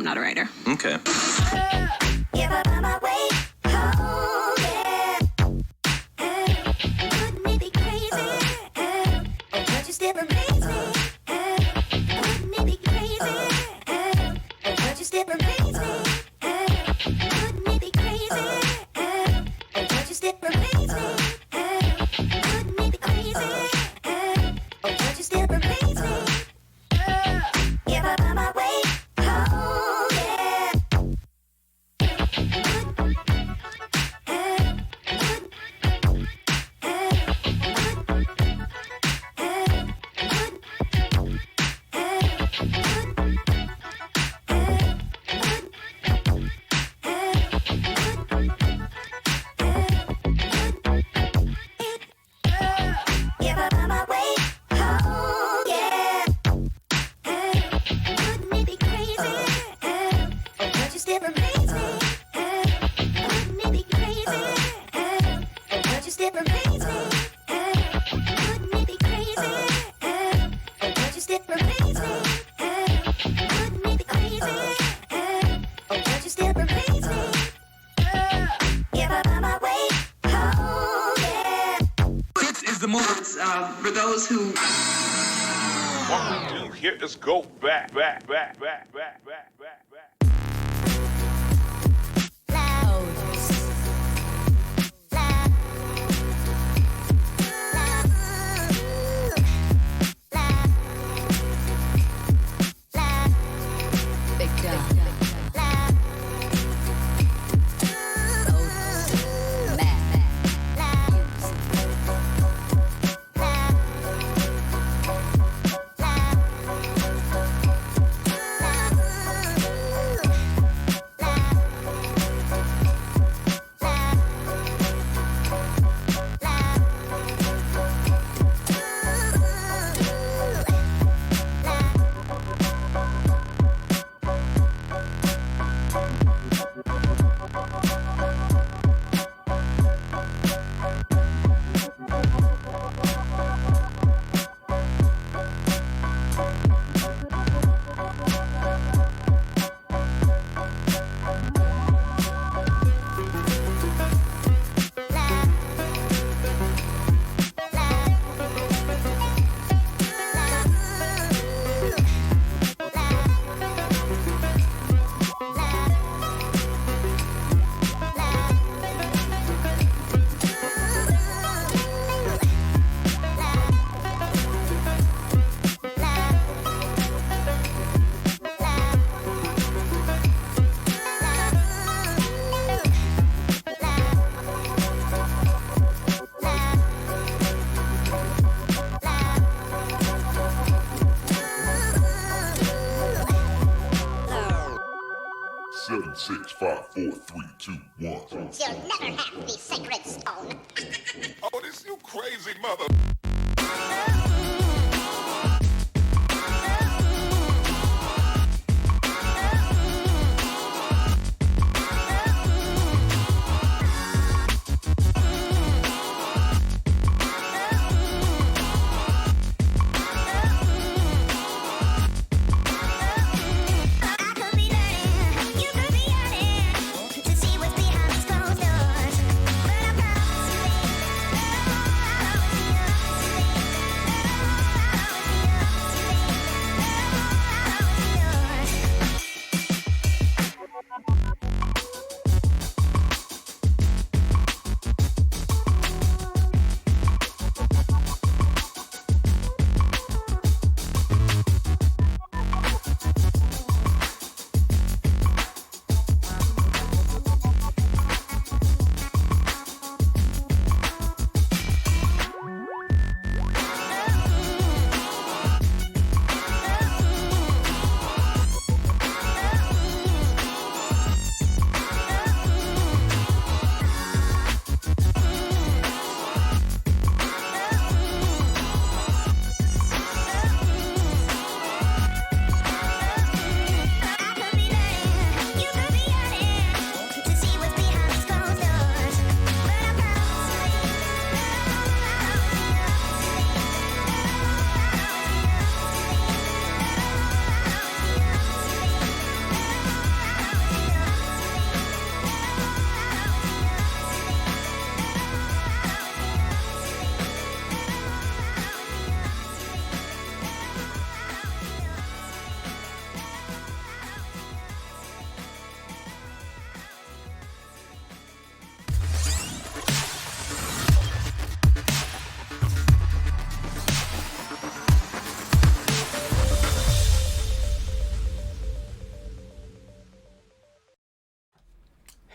not a writer. Okay. Give up on my way home, yeah. Wouldn't it be crazy? Oh, but you still amaze me. Wouldn't it be crazy? Oh, but you still amaze me. Wouldn't it be crazy? Oh, but you still amaze me. Wouldn't it be crazy? Oh, but you still amaze me. Give up on my way home, yeah. Give up on my way home, yeah. Wouldn't it be crazy? Oh, but you still amaze me. Wouldn't it be crazy? Oh, but you still amaze me. Wouldn't it be crazy? Oh, but you still amaze me. Wouldn't it be crazy? Oh, but you still amaze me. Give up on my way home, yeah. This is the move for those who. What we do here is go back. Seven, 6, 5, 4, 3, 2, 1. You'll never have the sacred stone. Oh, this you crazy mother. But I promise you, babe,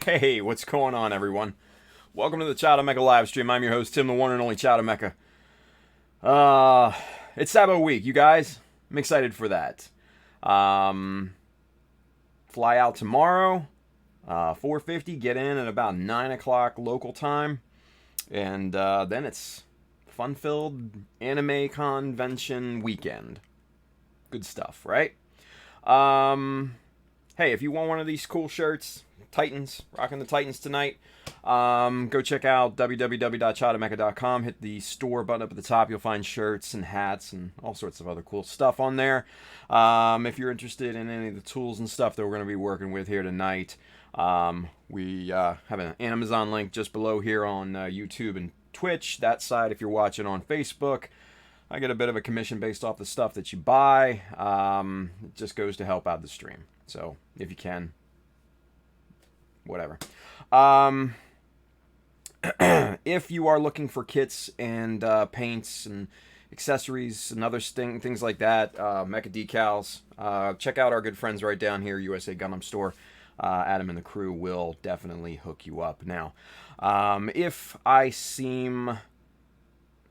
Hey, what's going on, everyone? Welcome to the Chowder Mecha live stream. I'm your host, Tim, the one and only Chowder Mecha. It's Sabo week, you guys. I'm excited for that. Fly out tomorrow, 4:50. Get in at about 9 o'clock local time, and then it's fun-filled anime convention weekend. Good stuff, right? Hey, if you want one of these cool shirts, Titans, rocking the Titans tonight, go check out www.chowdermecha.com. Hit the store button up at the top. You'll find shirts and hats and all sorts of other cool stuff on there. If you're interested in any of the tools and stuff that we're going to be working with here tonight, we have an Amazon link just below here on YouTube and Twitch. That side, if you're watching on Facebook, I get a bit of a commission based off the stuff that you buy. It just goes to help out the stream. So if you can, whatever. If you are looking for kits and paints and accessories and other things like that, Mecha Decals, check out our good friends right down here, USA Gundam Store. Adam and the crew will definitely hook you up. Now, if I seem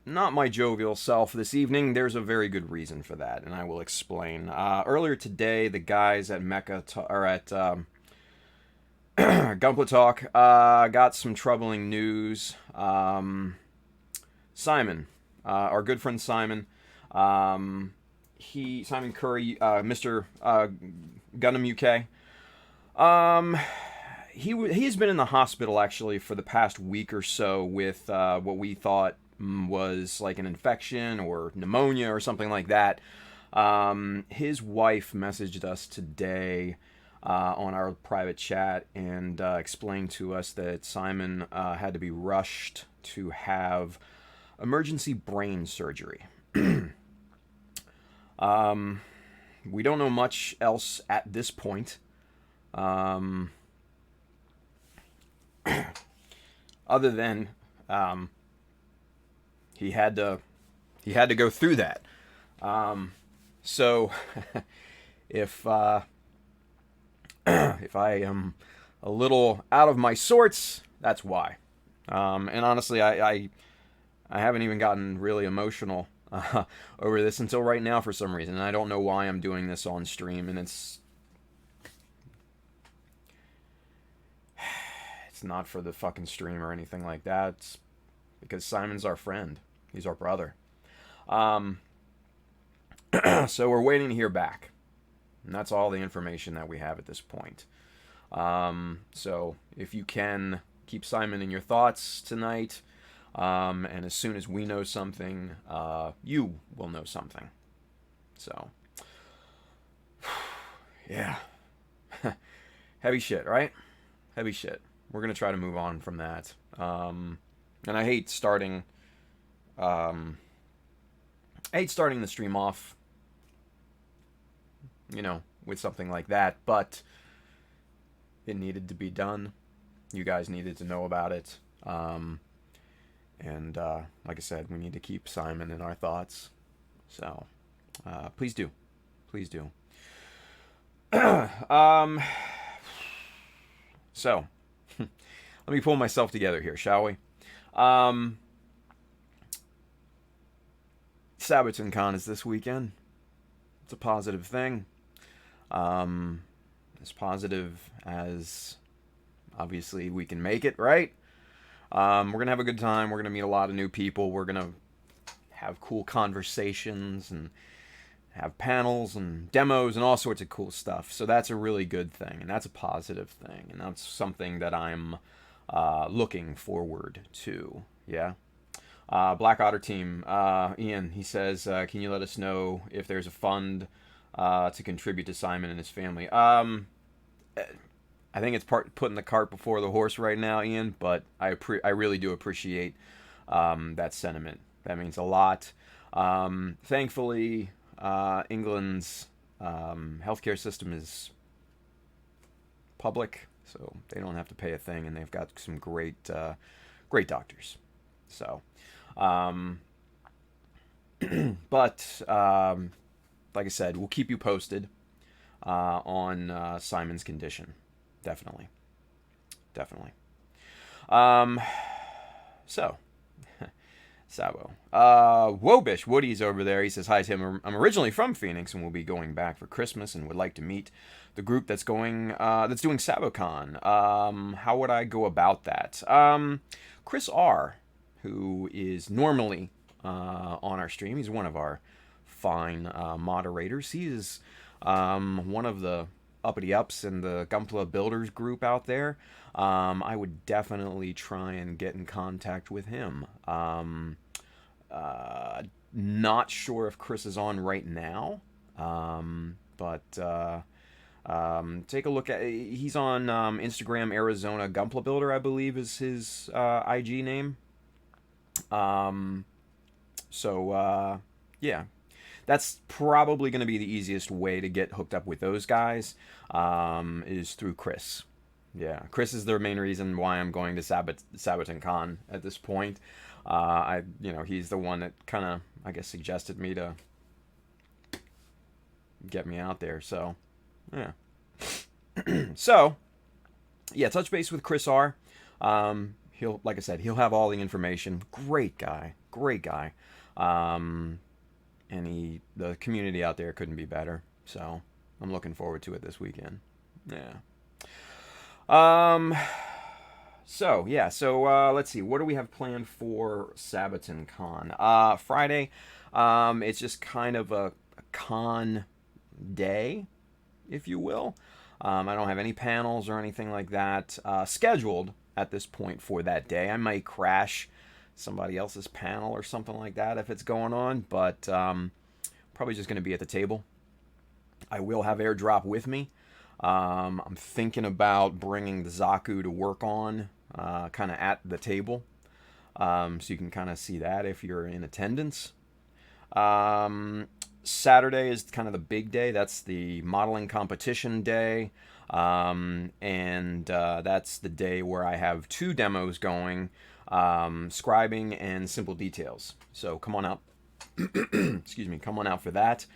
not my jovial self this evening, there's a very good reason for that, and I will explain. Earlier today, the guys at Gunpla Talk got some troubling news. Simon, our good friend Simon, Simon Curry, Mr. Gundam UK, he's been in the hospital actually for the past week or so with what we thought was like an infection or pneumonia or something like that. His wife messaged us today on our private chat and explained to us that Simon had to be rushed to have emergency brain surgery. We don't know much else at this point. Other than he had to go through that. So if I am a little out of my sorts, that's why. And honestly, I haven't even gotten really emotional over this until right now for some reason. And I don't know why I'm doing this on stream, and it's not for the fucking stream or anything like that. It's because Simon's our friend. He's our brother. So we're waiting to hear back. And that's all the information that we have at this point. So if you can, keep Simon in your thoughts tonight. And as soon as we know something, you will know something. So, yeah. Heavy shit, right? Heavy shit. We're going to try to move on from that. And I hate starting the stream off, with something like that, but it needed to be done. You guys needed to know about it. And like I said, we need to keep Simon in our thoughts. So, please do. Please do. So, let me pull myself together here, shall we? Sabaton Con is this weekend. It's a positive thing. As positive as obviously we can make it, right? We're going to have a good time. We're going to meet a lot of new people. We're going to have cool conversations and have panels and demos and all sorts of cool stuff. So that's a really good thing, and that's a positive thing, and that's something that I'm looking forward to. Yeah. Black Otter Team, Ian, he says, can you let us know if there's a fund to contribute to Simon and his family? I think it's putting the cart before the horse right now, Ian, but I really do appreciate that sentiment. That means a lot. Thankfully, England's healthcare system is public, so they don't have to pay a thing, and they've got some great doctors. So, but like I said, we'll keep you posted on Simon's condition, definitely. definitely. So, Sabo. Wobish, Woody's over there. He says, hi, Tim. I'm originally from Phoenix and will be going back for Christmas and would like to meet the group that's doing SaboCon. How would I go about that? Chris R., who is normally on our stream, he's one of our fine moderators. He is one of the uppity ups in the Gunpla Builders group out there. I would definitely try and get in contact with him. Not sure if Chris is on right now, but take a look at. He's on Instagram. Arizona Gunpla Builder, I believe, is his IG name. Yeah, that's probably going to be the easiest way to get hooked up with those guys, is through Chris. Yeah, Chris is the main reason why I'm going to SaboCon at this point. He's the one that kind of, I guess, suggested me to get me out there. So, yeah. So, yeah, touch base with Chris R. He'll, like I said, he'll have all the information. Great guy. And the community out there couldn't be better. So, I'm looking forward to it this weekend. Yeah. So let's see. What do we have planned for SaboCon? Friday, it's just kind of a con day, if you will. I don't have any panels or anything like that scheduled at this point for that day. I might crash somebody else's panel or something like that if it's going on, but probably just going to be at the table. I will have airdrop with me. I'm thinking about bringing the Zaku to work on kind of at the table, so you can kind of see that if you're in attendance. Saturday is kind of the big day. That's the modeling competition day, and that's the day where I have 2 demos going, scribing and simple details. So come on out. Excuse me. Come on out for that.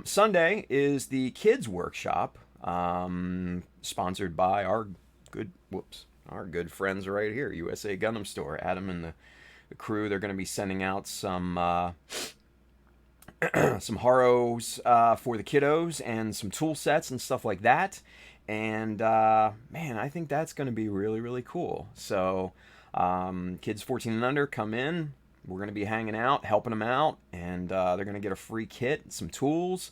Sunday is the kids workshop, sponsored by our good friends right here, USA Gundam Store. Adam and the crew, they're going to be sending out some some haros for the kiddos and some tool sets and stuff like that. And man, I think that's going to be really, really cool. So kids 14 and under, come in. We're going to be hanging out, helping them out, and they're going to get a free kit, some tools,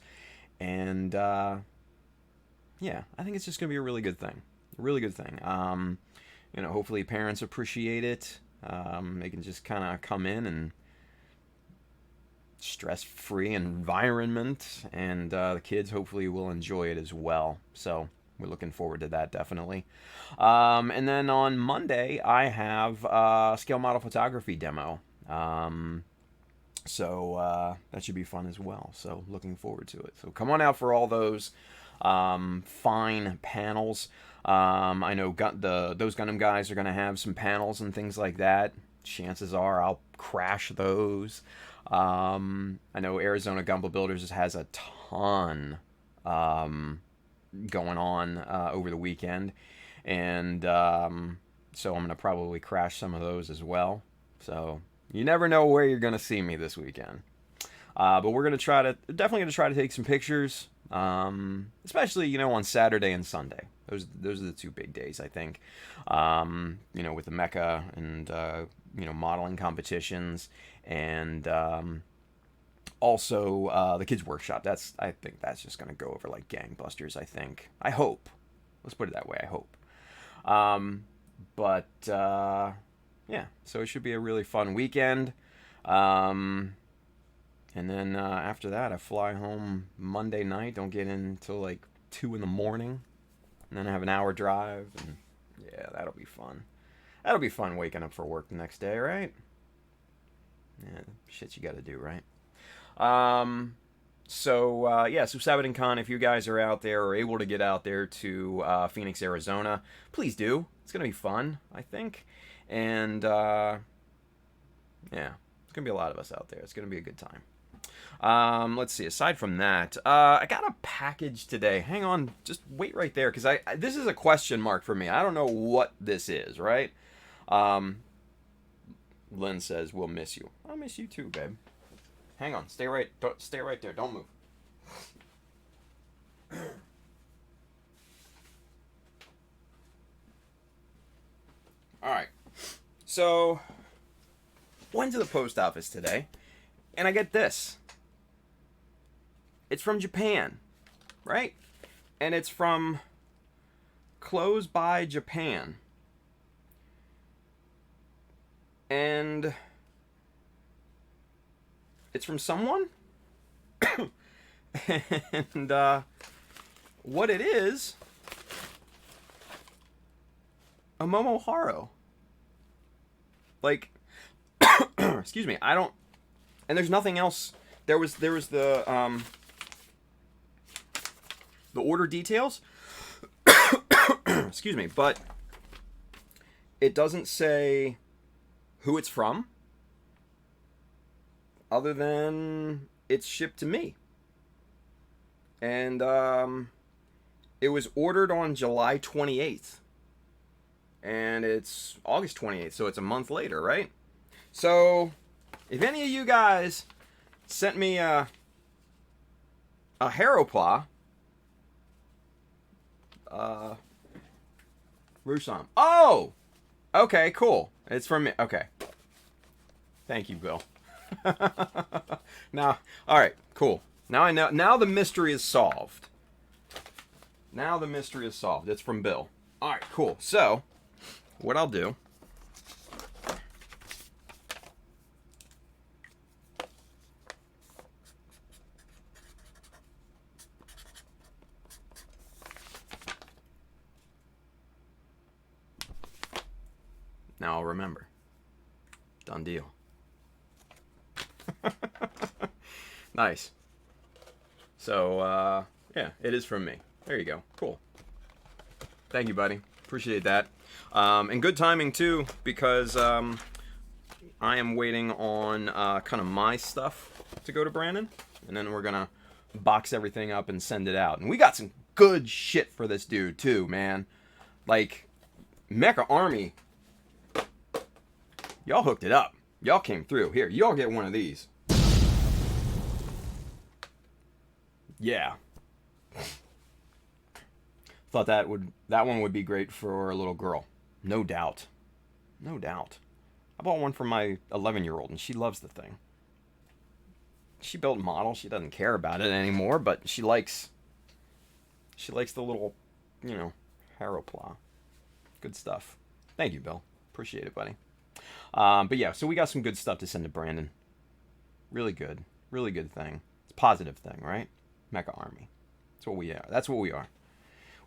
and yeah, I think it's just going to be a really good thing. Hopefully parents appreciate it. They can just kind of come in and stress-free environment, and the kids hopefully will enjoy it as well. So we're looking forward to that, definitely. And then on Monday, I have a scale model photography demo. So that should be fun as well. So looking forward to it. So come on out for all those fine panels. I know those Gundam guys are going to have some panels and things like that. Chances are I'll crash those. I know Arizona Gunpla Builders has a ton going on over the weekend, and so I'm going to probably crash some of those as well. So you never know where you're going to see me this weekend. But we're going to definitely going to try to take some pictures, especially, on Saturday and Sunday. Those are the 2 big days, I think. With the Mecha and, modeling competitions, and also the kids workshop. I think that's just going to go over like gangbusters, I think. I hope. Let's put it that way, I hope. Yeah, so it should be a really fun weekend. And then after that, I fly home Monday night. Don't get in until like 2 in the morning. And then I have an hour drive. And yeah, that'll be fun. That'll be fun waking up for work the next day, right? Yeah, shit you gotta do, right? So SaboCon, if you guys are out there or able to get out there to Phoenix, Arizona, please do. It's gonna be fun, I think. And yeah, it's gonna be a lot of us out there. It's gonna be a good time. Let's see. Aside from that, I got a package today. Hang on, just wait right there, because this is a question mark for me. I don't know what this is, right? Lynn says, we'll miss you. I'll miss you too, babe. Hang on. Stay right there. Don't move. Alright. So, went to the post office today, and I get this. It's from Japan, right? And it's from Clothes by Japan. And it's from someone. And what it is, a Momoharo. Like, excuse me, I don't, and there's nothing else. There was the order details. Excuse me, but it doesn't say who it's from, other than it's shipped to me. And it was ordered on July 28th. And it's August 28th, so it's a month later, right? So, if any of you guys sent me a Haropla, Rusam. Oh! Okay, cool. It's from me. Okay. Thank you, Bill. Now, alright, cool. Now I know. Now the mystery is solved. It's from Bill. Alright, cool. So, what I'll do. Now I'll remember. Done deal. Nice. So, yeah, it is from me. There you go. Cool. Thank you, buddy. Appreciate that. And good timing, too, because I am waiting on kind of my stuff to go to Brandon. And then we're going to box everything up and send it out. And we got some good shit for this dude, too, man. Like, Mecha Army, y'all hooked it up. Y'all came through. Here, y'all get one of these. Yeah. Thought that one would be great for a little girl. No doubt. No doubt. I bought one for my 11-year-old, and she loves the thing. She built a model. She doesn't care about it anymore, but she likes the little, Haropla. Good stuff. Thank you, Bill. Appreciate it, buddy. But yeah, so we got some good stuff to send to Brandon. Really good. Really good thing. It's a positive thing, right? Mecha Army. That's what we are. That's what we are.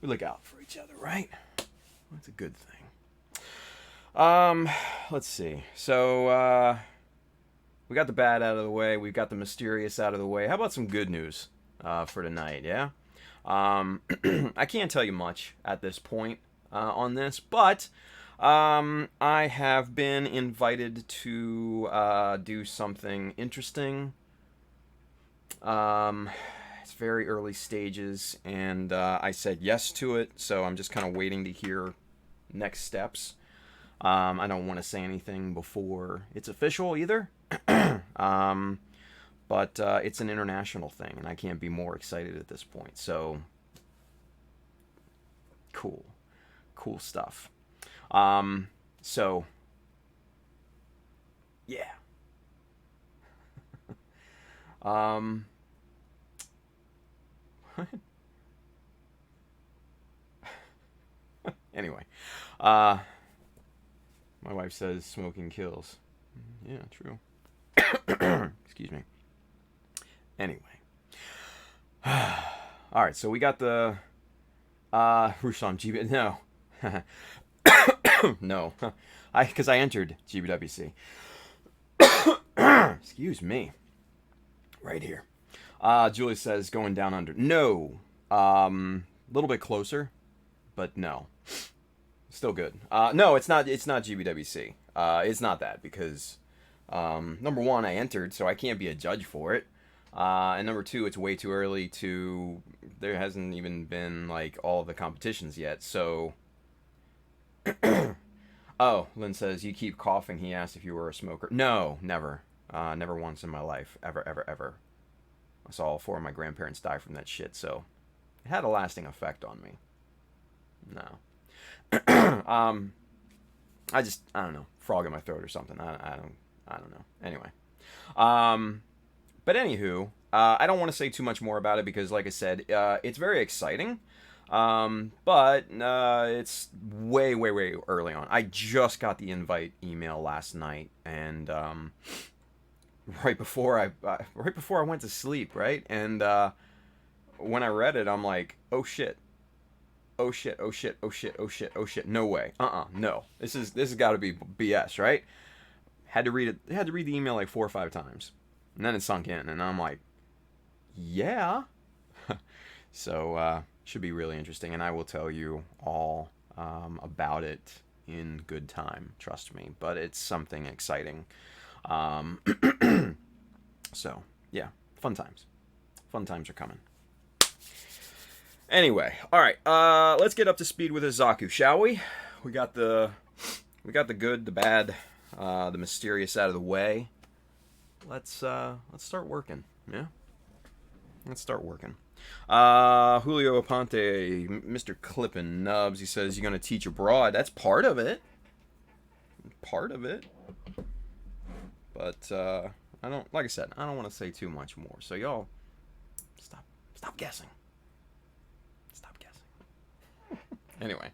We look out for each other, right? That's a good thing. Let's see. So, we got the bad out of the way. We've got the mysterious out of the way. How about some good news for tonight, yeah? I can't tell you much at this point on this, but I have been invited to do something interesting. It's very early stages, and I said yes to it, so I'm just kind of waiting to hear next steps. I don't want to say anything before it's official either, but it's an international thing, and I can't be more excited at this point, so cool stuff. So, yeah. Anyway, my wife says smoking kills. Yeah, true. Excuse me. Anyway. Alright, so we got the Rushan GB. No. No. Because I entered GBWC. Excuse me. Right here. Julie says going down under. No. Little bit closer, but no. Still good. No, it's not GBWC. It's not that because number one, I entered, so I can't be a judge for it. And number two, it's way too early to. There hasn't even been like all of the competitions yet. So. Oh, Lynn says you keep coughing. He asked if you were a smoker. No, never. Never once in my life, ever, ever, ever. I saw all four of my grandparents die from that shit, so it had a lasting effect on me. No. I don't know, frog in my throat or something. I don't know. Anyway. But anywho, I don't want to say too much more about it because, like I said, it's very exciting. But it's way, way, way early on. I just got the invite email last night, and right before I went to sleep, right? And when I read it, I'm like, oh shit. Oh shit, oh shit, oh shit, oh shit, oh shit. No way. No. This has got to be BS, right? Had to read the email like 4 or 5 times. And then it sunk in, and I'm like, yeah. So, should be really interesting, and I will tell you all about it in good time, trust me. But it's something exciting. So, yeah, fun times. Fun times are coming. Anyway, all right, let's get up to speed with a Zaku, shall we? We got the good, the bad, the mysterious out of the way. Let's start working. Yeah, let's start working. Julio Aponte, Mr. Clippin' Nubs, he says you're gonna teach abroad. That's part of it. But I don't, like I said, I don't want to say too much more. So y'all, stop guessing. Stop guessing. Anyway,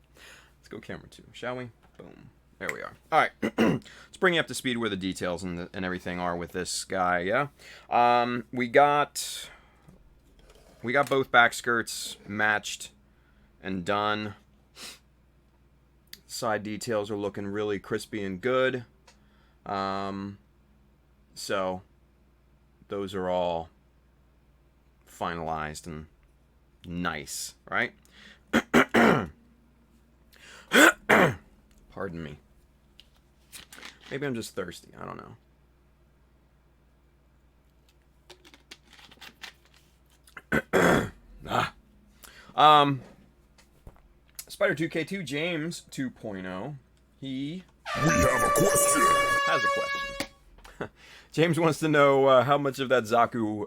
let's go camera 2, shall we? Boom. There we are. All right. Let's bring you up to speed where the details and everything are with this guy. Yeah. We got both back skirts matched and done. Side details are looking really crispy and good. So those are all finalized and nice, right? Pardon me. Maybe I'm just thirsty. I don't know. Spider 2K2 James 2.0. He We have a question. has a question. James wants to know how much of that Zaku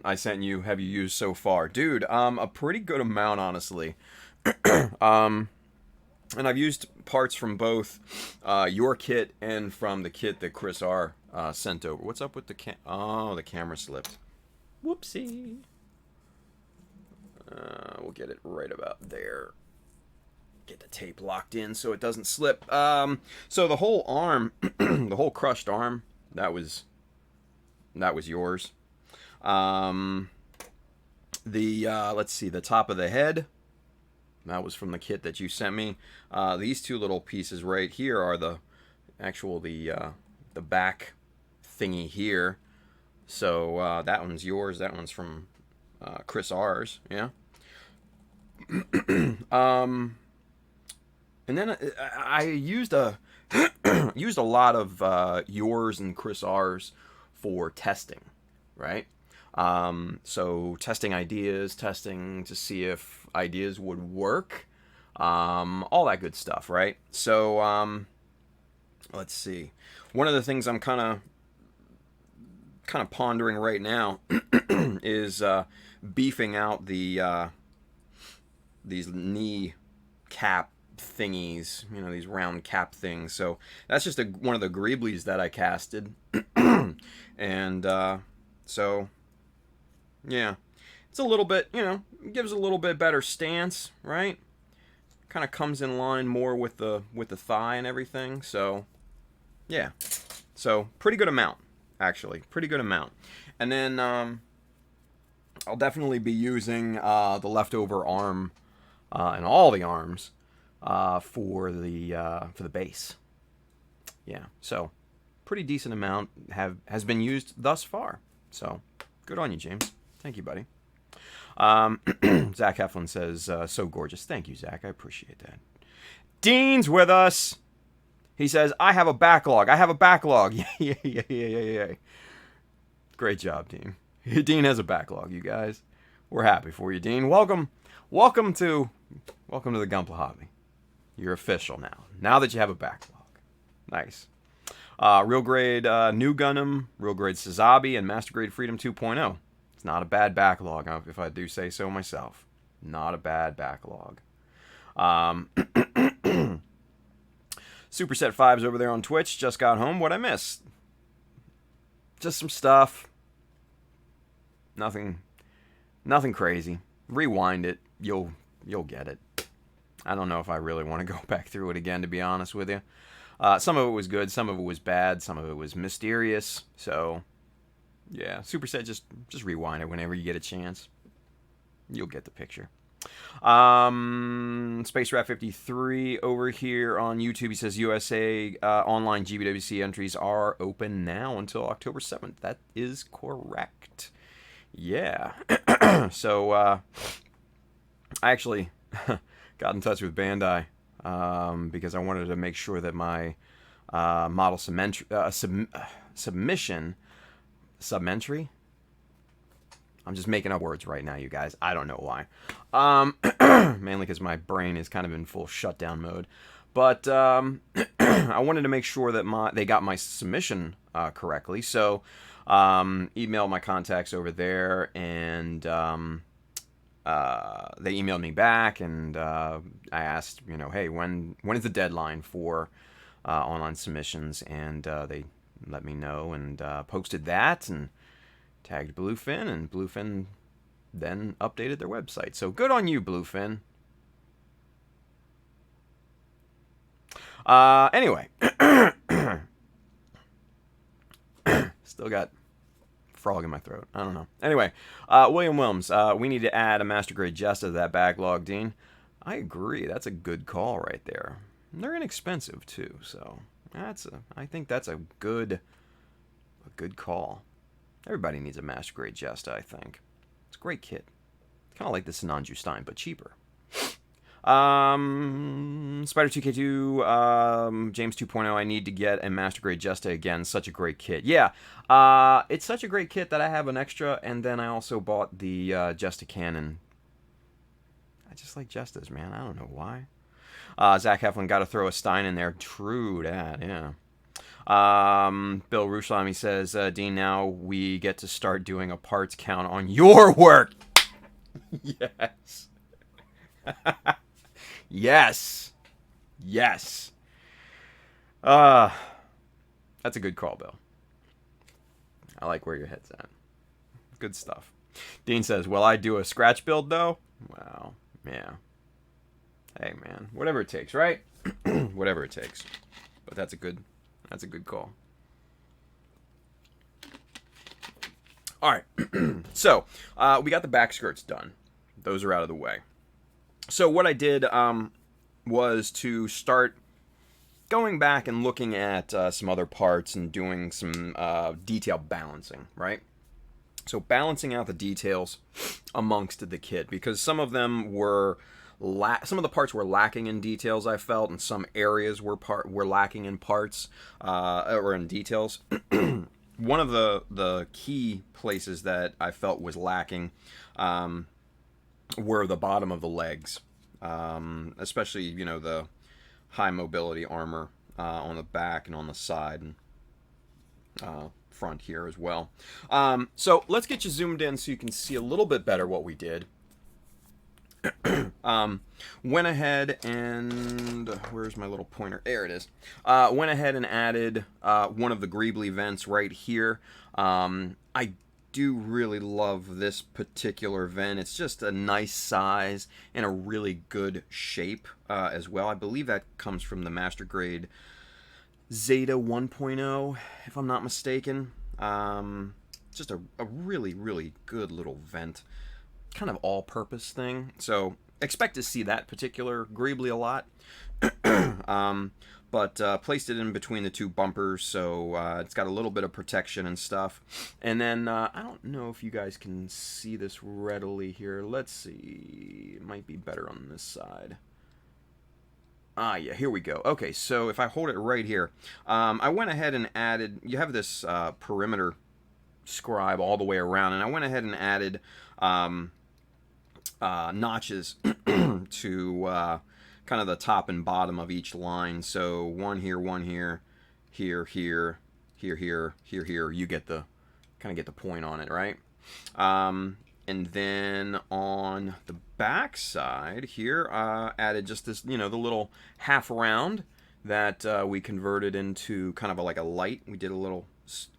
I sent you have you used so far, dude. A pretty good amount, honestly. And I've used parts from both your kit and from the kit that Chris R sent over. What's up with the the camera slipped. Whoopsie. We'll get it right about there. Get the tape locked in so it doesn't slip. So the whole arm, the whole crushed arm, that was yours. Let's see, the top of the head, that was from the kit that you sent me. These two little pieces right here are the back thingy here. So that one's yours. That one's from Chris R's. Yeah. And then I used a lot of yours and Chris R's for testing, right? So testing ideas, testing to see if ideas would work, all that good stuff, right? So let's see. One of the things I'm kind of pondering right now is beefing out these knee cap thingies, these round cap things. So that's just one of the greeblies that I casted. And so yeah, it's a little bit, gives a little bit better stance, right? Kind of comes in line more with the thigh and everything. So yeah, so pretty good amount, actually, pretty good amount. And then I'll definitely be using the leftover arm and all the arms for the base. Yeah, so pretty decent amount has been used thus far. So good on you, James. Thank you, buddy. Zach Heflin says, so gorgeous. Thank you, Zach. I appreciate that. Dean's with us. He says, I have a backlog. Yeah. Great job, Dean. Dean has a backlog, you guys. We're happy for you, Dean. Welcome to the Gunpla hobby. You're official now. Now that you have a backlog. Nice. Real grade New Gundam, real grade Sazabi, and Master Grade Freedom 2.0. It's not a bad backlog, if I do say so myself. Not a bad backlog. Superset 5's over there on Twitch. Just got home. What I missed? Just some stuff. Nothing crazy. Rewind it. You'll get it. I don't know if I really want to go back through it again, to be honest with you. Some of it was good, some of it was bad, some of it was mysterious. So, yeah, Superset, just rewind it whenever you get a chance. You'll get the picture. Space Rat 53 over here on YouTube. He says USA online GBWC entries are open now until October 7th. That is correct. Yeah. So, I actually got in touch with Bandai because I wanted to make sure that my model submission, I'm just making up words right now, you guys. I don't know why. Mainly because my brain is kind of in full shutdown mode. But I wanted to make sure that they got my submission correctly. So emailed my contacts over there, and they emailed me back, and I asked, hey, when is the deadline for online submissions? And they let me know, and posted that, and tagged Bluefin, and Bluefin then updated their website. So good on you, Bluefin. Anyway. Still got frog in my throat. I don't know. Anyway, William Wilms, we need to add a Master Grade Jesta to that backlog, Dean. I agree. That's a good call right there. And they're inexpensive, too, so I think that's a good call. Everybody needs a Master Grade Jesta, I think. It's a great kit. Kind of like the Sinanju Stein, but cheaper. Spider2K2, James 2.0, I need to get a Master Grade Jesta again. Such a great kit. Yeah, it's such a great kit that I have an extra, and then I also bought the Jesta Cannon. I just like Jestas, man. I don't know why. Zach Heflin, got to throw a Stein in there. True that, yeah. Bill Ruslam, he says, Dean, now we get to start doing a parts count on your work. Yes. Yes. That's a good call, Bill. I like where your head's at. Good stuff. Dean says, will I do a scratch build, though? Well, yeah. Hey, man. Whatever it takes, right? Whatever it takes. But that's a good call. All right. So, we got the back skirts done. Those are out of the way. So what I did was to start going back and looking at some other parts and doing some detail balancing, right? So balancing out the details amongst the kit, because some of them were some of the parts were lacking in details, I felt, and some areas were lacking in parts or in details. One of the key places that I felt was lacking were the bottom of the legs, especially the high mobility armor on the back and on the side and front here as well. So let's get you zoomed in so you can see a little bit better what we did. Went ahead and where's my little pointer? There it is. Went ahead and added one of the greebly vents right here. I do really love this particular vent. It's just a nice size and a really good shape as well. I believe that comes from the Master Grade Zeta 1.0, if I'm not mistaken. Just a really, really good little vent. Kind of all-purpose thing. So expect to see that particular greebly a lot. But placed it in between the two bumpers, so it's got a little bit of protection and stuff. And then, I don't know if you guys can see this readily here. Let's see. It might be better on this side. Ah, yeah, here we go. Okay, so if I hold it right here, I went ahead and added, you have this perimeter scribe all the way around, and I went ahead and added notches to kind of the top and bottom of each line. So one here, here, here, here, here, here. You get the point on it, right? And then on the back side here, added just this, the little half round that we converted into kind of like a light. We did a little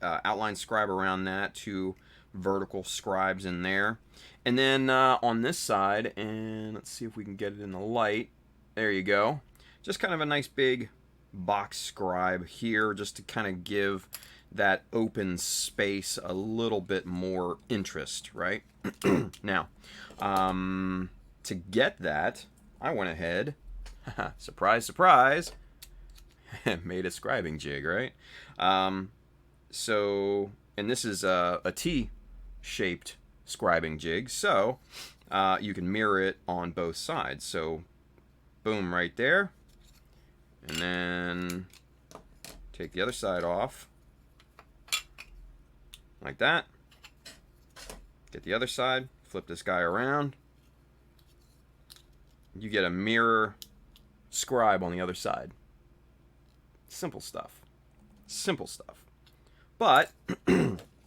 outline scribe around that, 2 vertical scribes in there. And then on this side, and let's see if we can get it in the light. There you go. Just kind of a nice big box scribe here, just to kind of give that open space a little bit more interest, right? Now, to get that, I went ahead, surprise, surprise, made a scribing jig, right? So, and this is a T-shaped scribing jig, so you can mirror it on both sides. So, boom, right there, and then take the other side off, like that. Get the other side, flip this guy around. You get a mirror scribe on the other side. Simple stuff. Simple stuff. But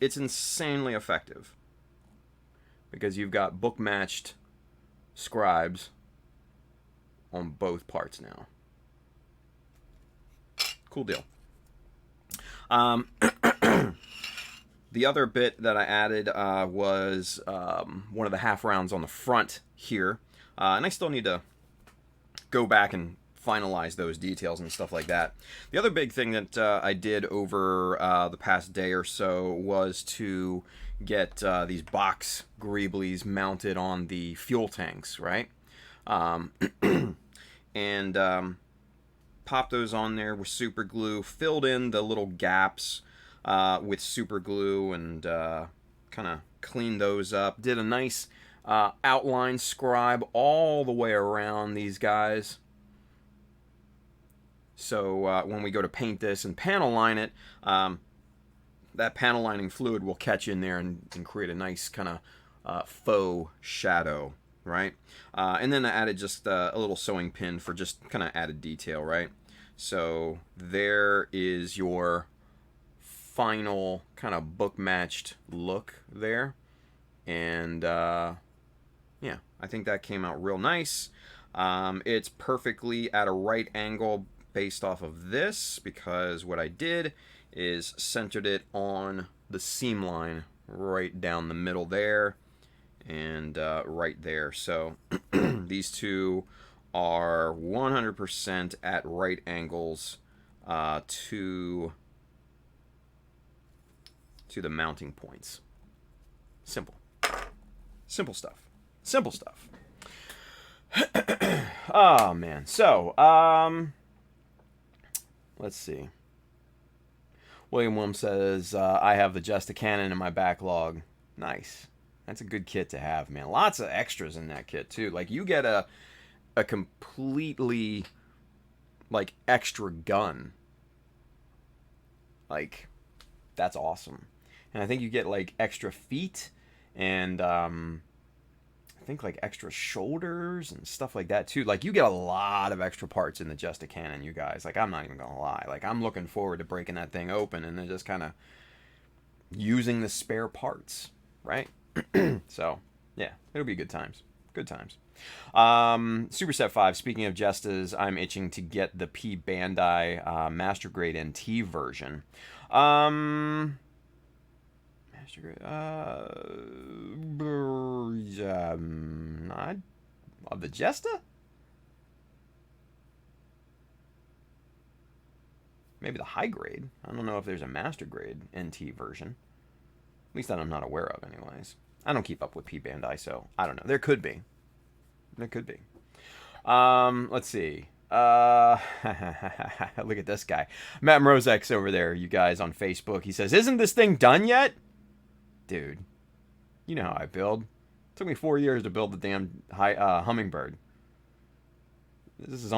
it's insanely effective, because you've got book matched scribes on both parts now. Cool deal. The other bit that I added was one of the half rounds on the front here. And I still need to go back and finalize those details and stuff like that. The other big thing that I did over the past day or so was to get these box greeblies mounted on the fuel tanks, right? And pop those on there with super glue, filled in the little gaps with super glue, and kind of cleaned those up. Did a nice outline scribe all the way around these guys. So when we go to paint this and panel line it, that panel lining fluid will catch in there and create a nice kind of faux shadow, right? And then I added just a little sewing pin for just kind of added detail, right? So there is your final kind of book matched look there. And yeah, I think that came out real nice. It's perfectly at a right angle based off of this, because what I did is centered it on the seam line right down the middle there, and right there. So these two are 100% at right angles to the mounting points. Simple stuff. Simple stuff. Oh man. So let's see. William Wilm says, I have the Just a Cannon in my backlog. Nice. That's a good kit to have, man. Lots of extras in that kit too. Like, you get a completely like extra gun. Like, that's awesome. And I think you get like extra feet, and I think like extra shoulders and stuff like that too. Like, you get a lot of extra parts in the Just a Cannon, you guys. Like, I'm not even gonna lie. Like, I'm looking forward to breaking that thing open and then just kind of using the spare parts, right? So yeah, it'll be good times. Good times. Superset 5, speaking of Jestas, I'm itching to get the P Bandai Master Grade NT version. Master Grade, of the Jesta? Maybe the high grade. I don't know if there's a Master Grade NT version. At least that I'm not aware of, anyways. I don't keep up with P Bandai, so I don't know. There could be. There could be. Let's see. Look at this guy. Matt Mrozek's over there, you guys, on Facebook. He says, isn't this thing done yet? Dude, you know how I build. It took me 4 years to build the damn Hummingbird. This has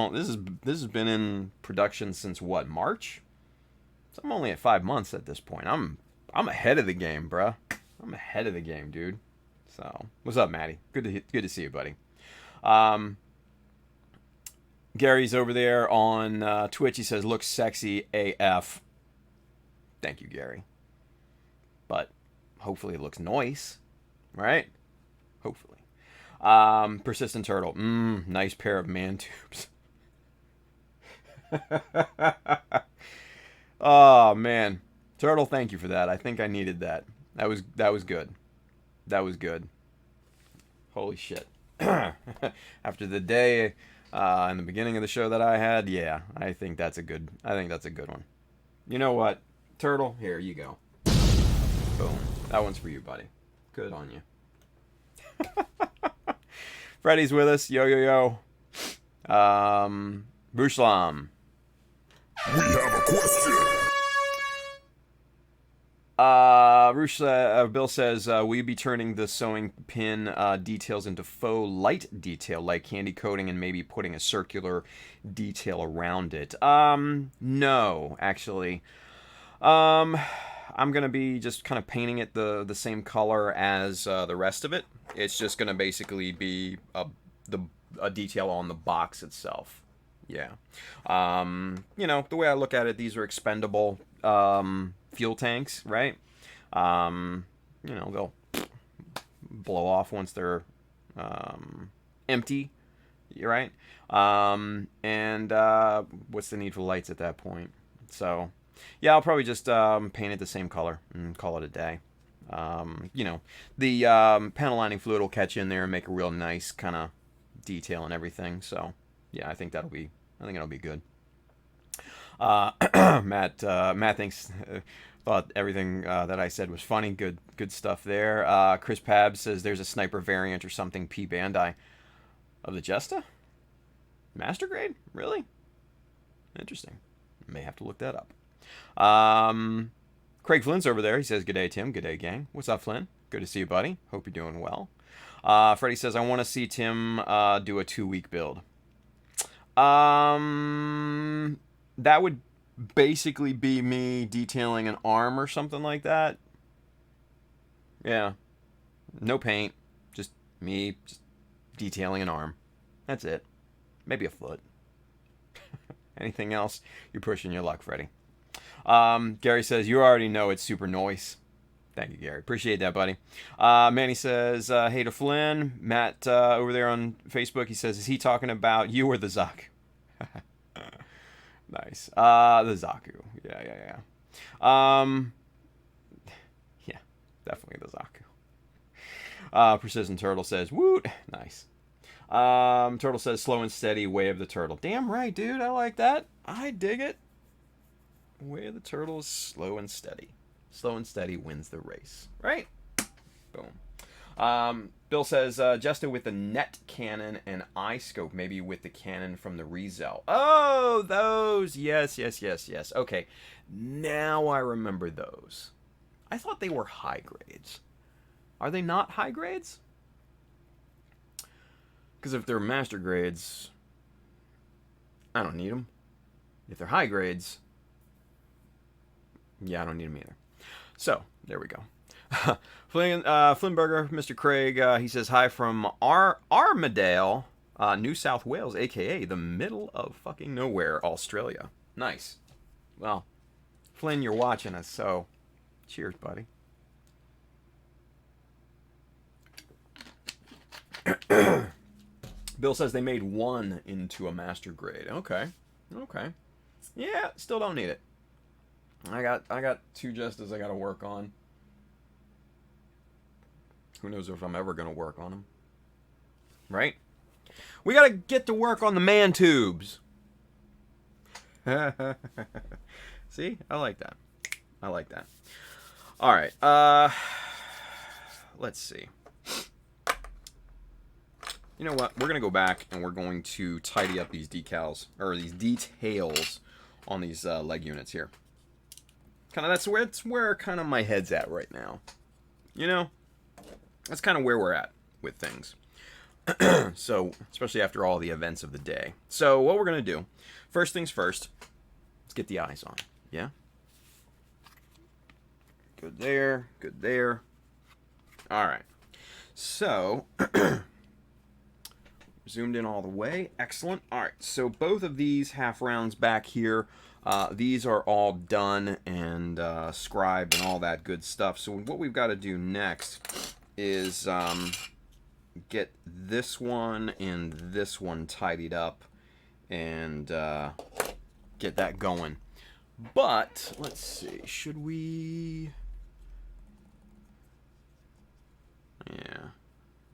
been in production since what, March? So I'm only at 5 months at this point. I'm I'm ahead of the game, bruh. I'm ahead of the game, dude. So, what's up, Maddie? Good to see you, buddy. Gary's over there on Twitch. He says, looks sexy AF. Thank you, Gary. But hopefully it looks nice, right? Hopefully. Persistent Turtle. Nice pair of man tubes. Oh, man. Turtle, thank you for that. I think I needed that. That was good. That was good. Holy shit. After the day in the beginning of the show that I had, yeah, I think that's a good one. You know what? Turtle, here you go. Boom. That one's for you, buddy. Good on you. Freddy's with us. Yo, yo, yo. Ruslam. We have a question. Bill says, will you be turning the sewing pin details into faux light detail, like candy coating and maybe putting a circular detail around it? No, actually. I'm going to be just kind of painting it the same color as the rest of it. It's just going to basically be a detail on the box itself. Yeah. You know, the way I look at it, these are expendable fuel tanks, right? You know, they'll blow off once they're empty, right? And what's the need for lights at that point? So, yeah, I'll probably just paint it the same color and call it a day. You know, the panel lining fluid will catch in there and make a real nice kind of detail and everything. So, yeah, I think it'll be good. Matt thinks thought everything that I said was funny. Good stuff there. Chris Pab says there's a sniper variant or something. P Bandai of the Jesta Master Grade, really interesting. May have to look that up. Craig Flynn's over there. He says, "Good day, Tim. Good day, gang. What's up, Flynn? Good to see you, buddy. Hope you're doing well." Freddie says, "I want to see Tim do a 2-week build." That would basically be me detailing an arm or something like that. Yeah. No paint. Just me just detailing an arm. That's it. Maybe a foot. Anything else? You're pushing your luck, Freddie. Gary says, you already know it's super noise. Thank you, Gary. Appreciate that, buddy. Manny says, hey to Flynn. Matt over there on Facebook, he says, is he talking about you or the Zaku? Nice. The Zaku. Yeah. Yeah, definitely the Zaku. Persistent Turtle says, woot. Nice. Turtle says, slow and steady, way of the turtle. Damn right, dude. I like that. I dig it. Way of the turtle is slow and steady. Slow and steady wins the race. Right? Boom. Bill says, Jesta with the net cannon and eye scope, maybe with the cannon from the Rezel. Oh, those. Yes. Okay. Now I remember those. I thought they were high grades. Are they not high grades? Because if they're master grades, I don't need them. If they're high grades, yeah, I don't need them either. So, there we go. Flynnberger, Mr. Craig, he says, hi from Armadale, New South Wales, a.k.a. the middle of fucking nowhere, Australia. Nice. Well, Flynn, you're watching us, so cheers, buddy. Bill says they made one into a master grade. Okay. Yeah, still don't need it. I got 2 Jestas I got to work on. Who knows if I'm ever going to work on them. Right? We got to get to work on the man tubes. See? I like that. All right. Let's see. You know what? We're going to go back and we're going to tidy up these decals, or these details on these leg units here. That's where kind of my head's at right now. You know? That's kind of where we're at with things. So, especially after all the events of the day. So, what we're going to do, first things first, let's get the eyes on. Yeah? Good there. Good there. All right. So, zoomed in all the way. Excellent. All right. So both of these half rounds back here, these are all done and scribed and all that good stuff. So what we've got to do next is get this one and this one tidied up and get that going. But let's see. Should we? Yeah,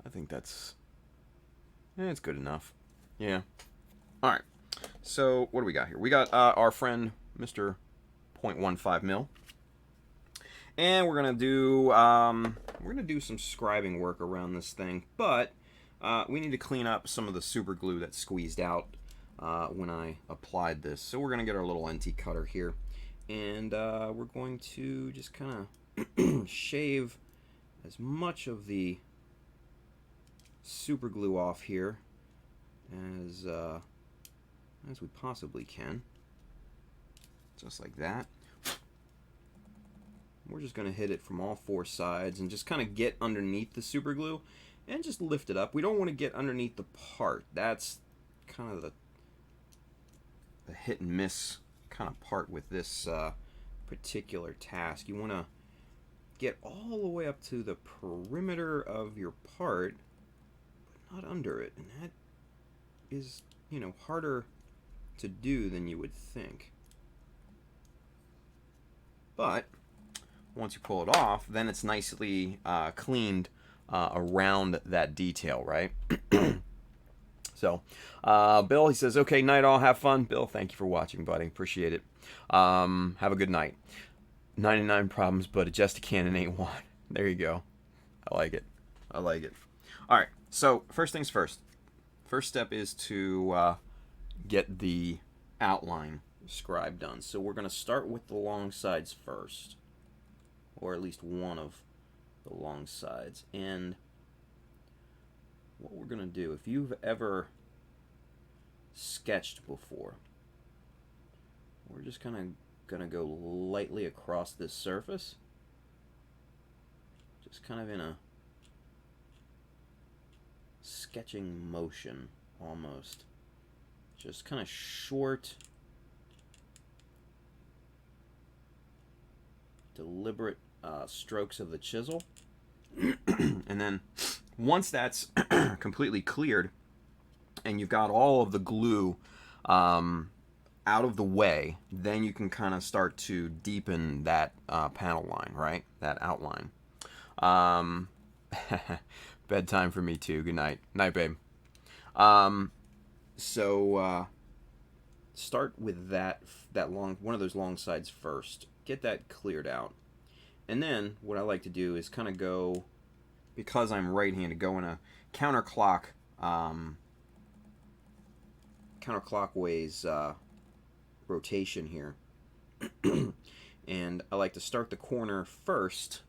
I think that's it's good enough. Yeah. All right. So what do we got here? We got our friend Mr. 0.15 mil, and we're gonna do some scribing work around this thing, but we need to clean up some of the super glue that squeezed out when I applied this. So we're gonna get our little NT cutter here, and we're going to just kind of shave as much of the super glue off here as we possibly can, just like that. We're just going to hit it from all four sides and just kind of get underneath the super glue and just lift it up. We don't want to get underneath the part. That's kind of the hit and miss kind of part with this particular task. You want to get all the way up to the perimeter of your part, but not under it, and that is, you know, harder to do than you would think. But once you pull it off, then it's nicely cleaned around that detail, right? So, Bill, he says, okay, night all, have fun. Bill, thank you for watching, buddy. Appreciate it. Have a good night. 99 problems, but just a cannon ain't one. There you go. I like it. I like it. All right, so first things first. First step is to get the outline scribe done. So we're going to start with the long sides first, or at least one of the long sides. And what we're going to do, if you've ever sketched before, we're just kind of going to go lightly across this surface, just kind of in a sketching motion almost, just kind of short, deliberate strokes of the chisel. And then once that's completely cleared and you've got all of the glue out of the way, then you can kind of start to deepen that panel line, right? That outline. Bedtime for me too. Good night. Night, babe. So start with that long, one of those long sides first. Get that cleared out. And then what I like to do is kind of go, because I'm right-handed, go in a counterclockwise rotation here. And I like to start the corner first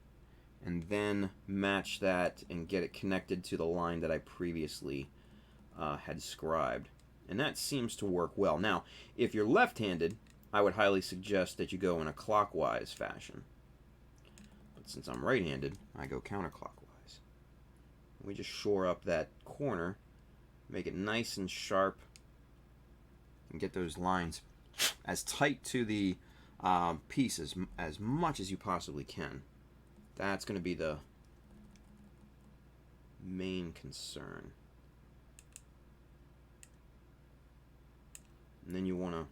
and then match that and get it connected to the line that I previously had scribed. And that seems to work well. Now, if you're left-handed, I would highly suggest that you go in a clockwise fashion. But since I'm right-handed, I go counterclockwise. We just shore up that corner, make it nice and sharp, and get those lines as tight to the piece as much as you possibly can. That's going to be the main concern. And then you want to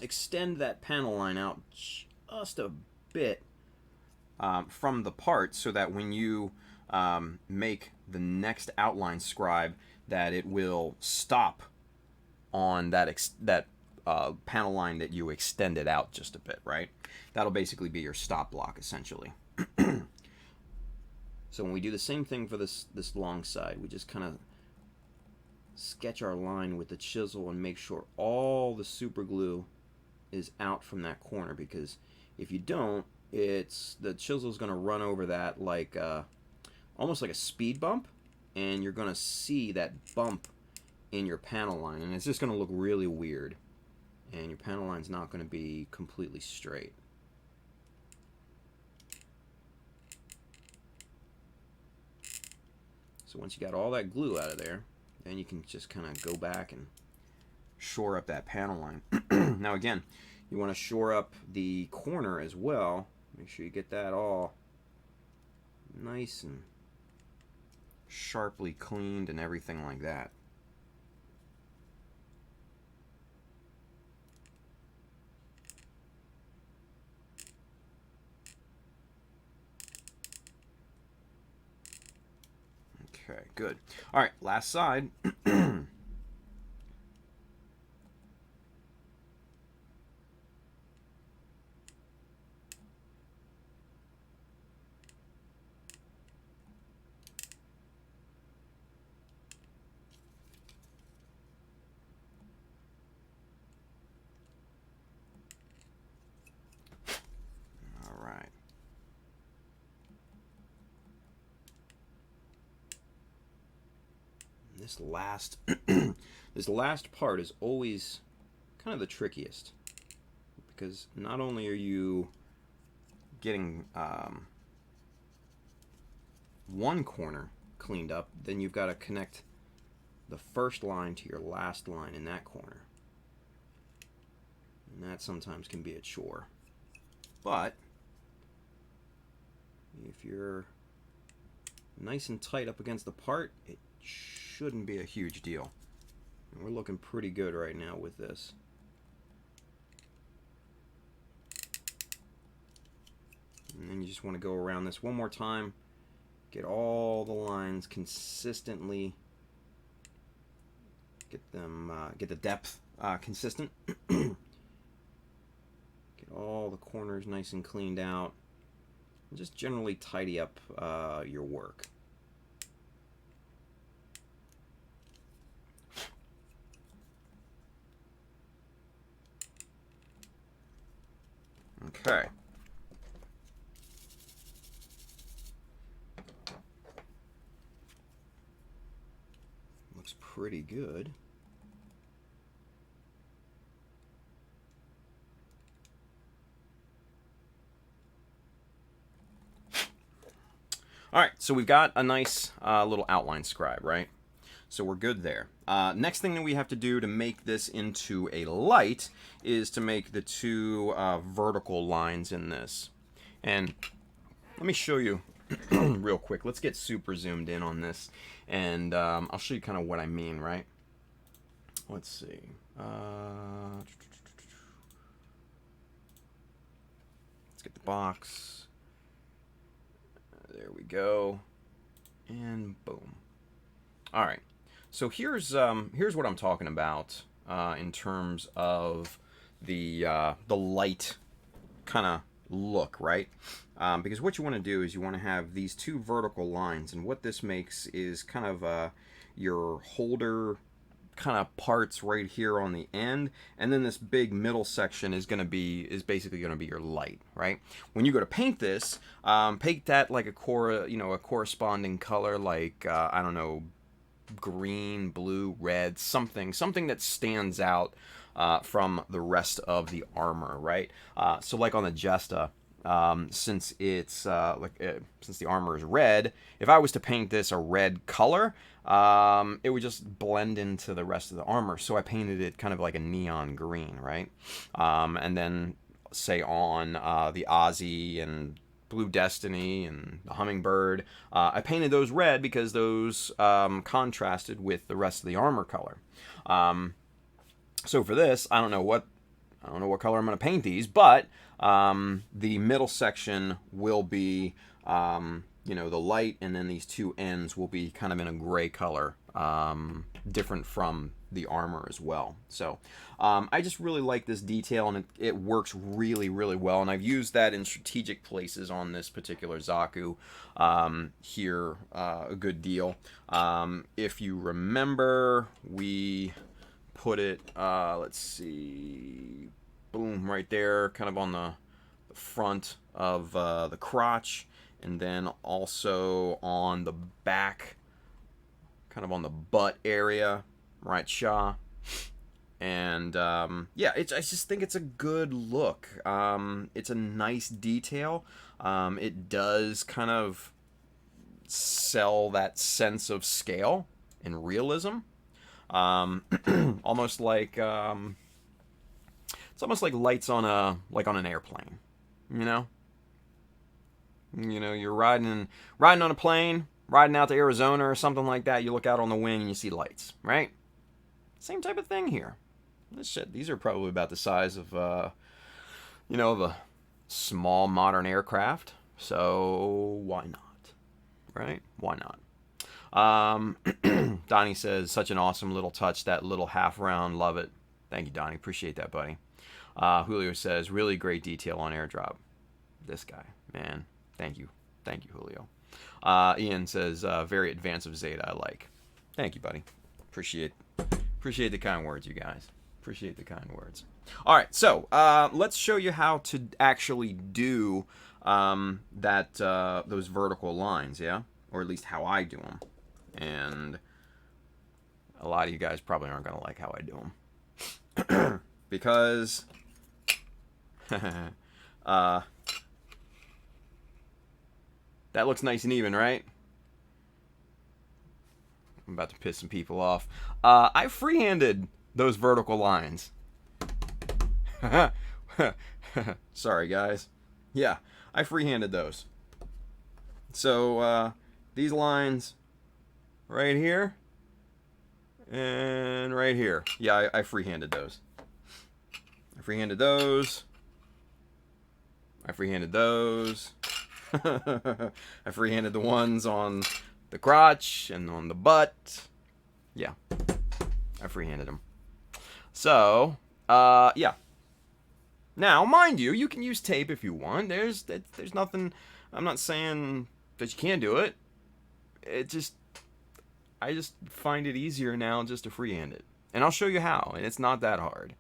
extend that panel line out just a bit from the part, so that when you make the next outline scribe, that it will stop on that panel line that you extended out just a bit, right? That'll basically be your stop block, essentially. So when we do the same thing for this long side, we just kind of sketch our line with the chisel and make sure all the super glue is out from that corner, because if you don't, the chisel's going to run over that like almost like a speed bump, and you're going to see that bump in your panel line, and it's just going to look really weird, and your panel line's not going to be completely straight. So once you got all that glue out of there, then you can just kind of go back and shore up that panel line. Now again, you want to shore up the corner as well. Make sure you get that all nice and sharply cleaned and everything like that. Okay, good. All right, last side. All right. This last this last part is always kind of the trickiest, because not only are you getting one corner cleaned up, then you've got to connect the first line to your last line in that corner, and that sometimes can be a chore. But if you're nice and tight up against the part, it shouldn't be a huge deal. And we're looking pretty good right now with this. And then you just want to go around this one more time, get all the lines consistently, get the depth consistent, get all the corners nice and cleaned out, and just generally tidy up your work. Okay. Looks pretty good. All right, so we've got a nice little outline scribe, right? So we're good there. Next thing that we have to do to make this into a light is to make the two vertical lines in this. And let me show you real quick. Let's get super zoomed in on this, and I'll show you kind of what I mean, right? Let's see. Let's get the box. There we go. And boom. All right. So here's what I'm talking about in terms of the light kind of look, right? Because what you want to do is you want to have these two vertical lines, and what this makes is kind of your holder kind of parts right here on the end, and then this big middle section is basically going to be your light, right? When you go to paint this, paint that like a corresponding color, like I don't know, green, blue, red, something that stands out from the rest of the armor, right? So like on the Jesta, since it's since the armor is red, if I was to paint this a red color, it would just blend into the rest of the armor. So I painted it kind of like a neon green, right? And then say on the Aussie and Blue Destiny and the Hummingbird, I painted those red because those contrasted with the rest of the armor color. So for this, I don't know what color I'm going to paint these, but the middle section will be the light, and then these two ends will be kind of in a gray color, different from the armor as well. So I just really like this detail, and it works really, really well, and I've used that in strategic places on this particular Zaku here a good deal. If you remember, we put it, let's see, boom, right there, kind of on the front of the crotch, and then also on the back, kind of on the butt area, right, Shaw. And yeah, I just think it's a good look. It's a nice detail. It does kind of sell that sense of scale and realism. Almost like it's almost like lights on an airplane, you know. You know, you're riding on a plane, riding out to Arizona or something like that. You look out on the wing and you see lights, right? Same type of thing here. These are probably about the size of, you know, of a small modern aircraft. So why not, right? Why not? Donnie says, such an awesome little touch, that little half round. Love it. Thank you, Donnie. Appreciate that, buddy. Julio says, really great detail on airdrop. This guy, man. Thank you. Thank you, Julio. Ian says, very advanced of Zeta, I like. Thank you, buddy. Appreciate the kind words, you guys. Appreciate the kind words. All right, so let's show you how to actually do those vertical lines, yeah? Or at least how I do them. And a lot of you guys probably aren't going to like how I do them. Because that looks nice and even, right? I'm about to piss some people off. I freehanded those vertical lines. Sorry, guys. Yeah, I freehanded those. So, these lines right here and right here. Yeah, I freehanded those. I freehanded those. I freehanded those. I freehanded the ones on the crotch and on the butt. Yeah, I freehanded them. So, yeah. Now, mind you, you can use tape if you want. There's nothing. I'm not saying that you can't do it. I just find it easier now just to freehand it, and I'll show you how. And it's not that hard.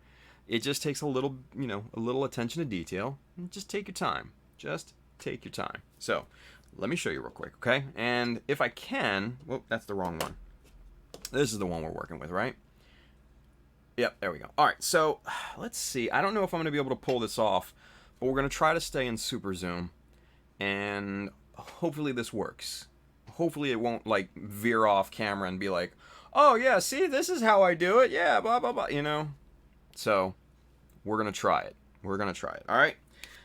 It just takes a little, a little attention to detail. And just take your time. Just take your time. So, let me show you real quick, okay? And if I can, whoop, that's the wrong one. This is the one we're working with, right? Yep, there we go. All right, so let's see. I don't know if I'm going to be able to pull this off, but we're going to try to stay in super zoom, and hopefully this works. Hopefully it won't, like, veer off camera and be like, oh, yeah, see, this is how I do it. Yeah, blah, blah, blah, So, we're going to try it. We're going to try it, all right?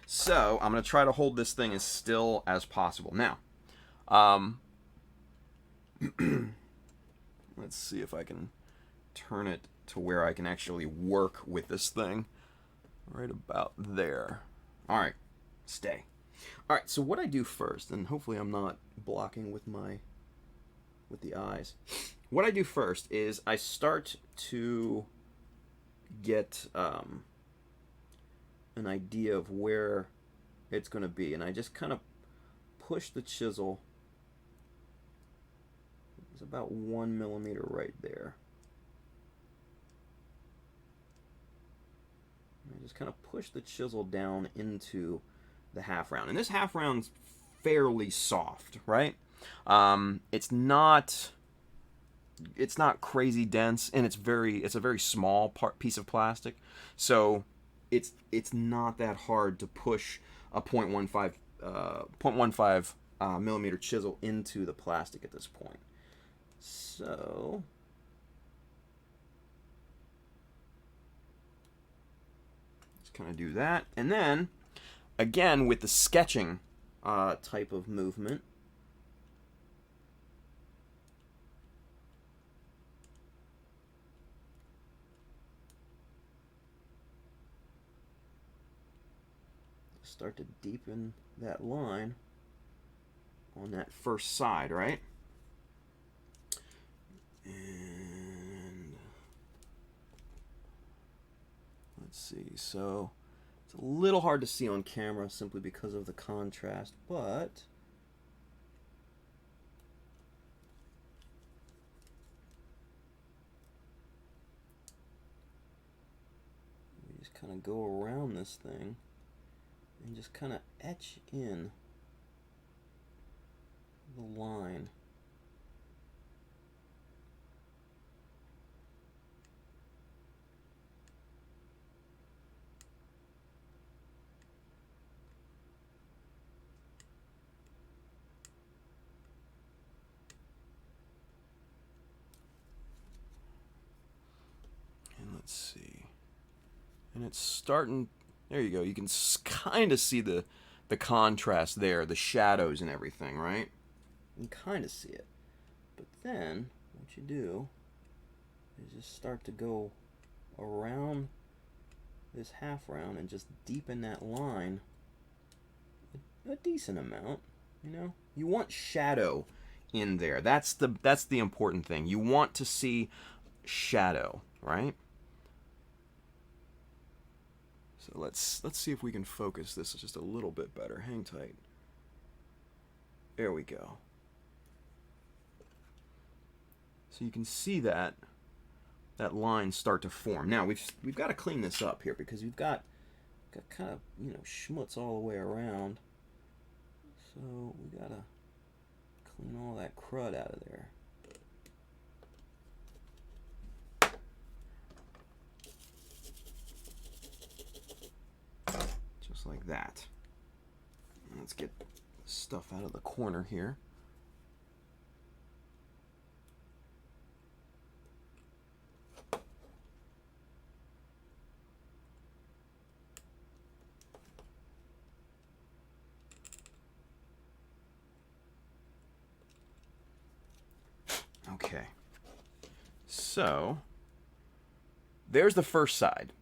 So, I'm going to try to hold this thing as still as possible. Now, let's see if I can turn it to where I can actually work with this thing. Right about there. All right, stay. All right, so what I do first, and hopefully I'm not blocking with the eyes. What I do first is I start to get an idea of where it's going to be, and I just kind of push the chisel. It's about 1 millimeter right there. I just kind of push the chisel down into the half round, and this half round's fairly soft, right? It's not crazy dense, and it's a very small piece of plastic, so it's not that hard to push a 0.15 millimeter chisel into the plastic at this point. So just kind of do that, and then again with the sketching type of movement, start to deepen that line on that first side, right? And let's see, so it's a little hard to see on camera simply because of the contrast, but we just kind of go around this thing and just kind of etch in the line. And it's starting, there you go. You can kind of see the contrast there, the shadows and everything, right? You can kind of see it. But then, what you do is just start to go around this half round and just deepen that line a decent amount, you know? You want shadow in there. That's the important thing. You want to see shadow, right? So let's see if we can focus this just a little bit better. Hang tight. There we go. So you can see that line start to form. Now we've got to clean this up here because we've got kind of, you know, schmutz all the way around. So we gotta clean all that crud out of there. Just like that. Let's get stuff out of the corner here. Okay, so there's the first side.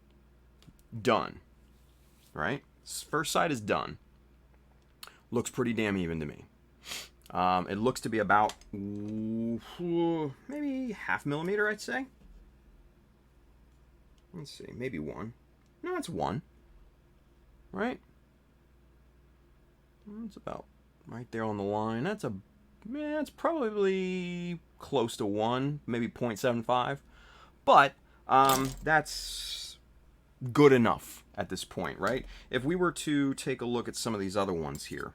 Done. Right? First side is done. Looks pretty damn even to me. It looks to be about maybe 0.5 millimeter, I'd say. Let's see, maybe 1. No, it's 1. Right? It's about right there on the line. That's probably close to 1, maybe 0.75. But that's good enough at this point, right? If we were to take a look at some of these other ones here,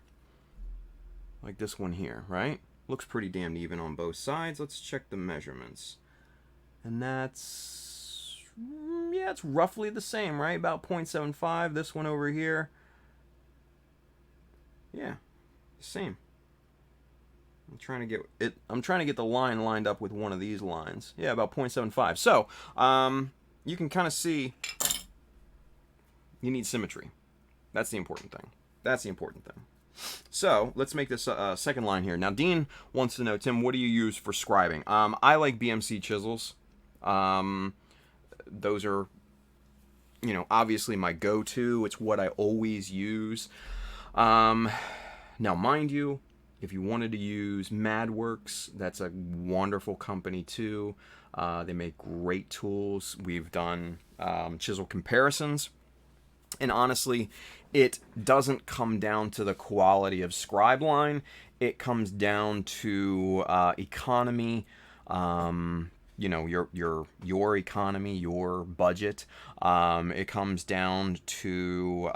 like this one here, right? Looks pretty damn even on both sides. Let's check the measurements. And that's, yeah, it's roughly the same, right? About 0.75. This one over here, yeah, same. I'm trying to get the line lined up with one of these lines. Yeah, about 0.75. So, you can kind of see you need symmetry. That's the important thing. That's the important thing. So, let's make this second line here. Now, Dean wants to know, Tim, what do you use for scribing? I like BMC chisels. Those are, you know, obviously my go-to. It's what I always use. Now, mind you, if you wanted to use MadWorks, that's a wonderful company too. They make great tools. We've done chisel comparisons. And honestly, it doesn't come down to the quality of scribe line. It comes down to economy, you know, your economy, your budget. It comes down to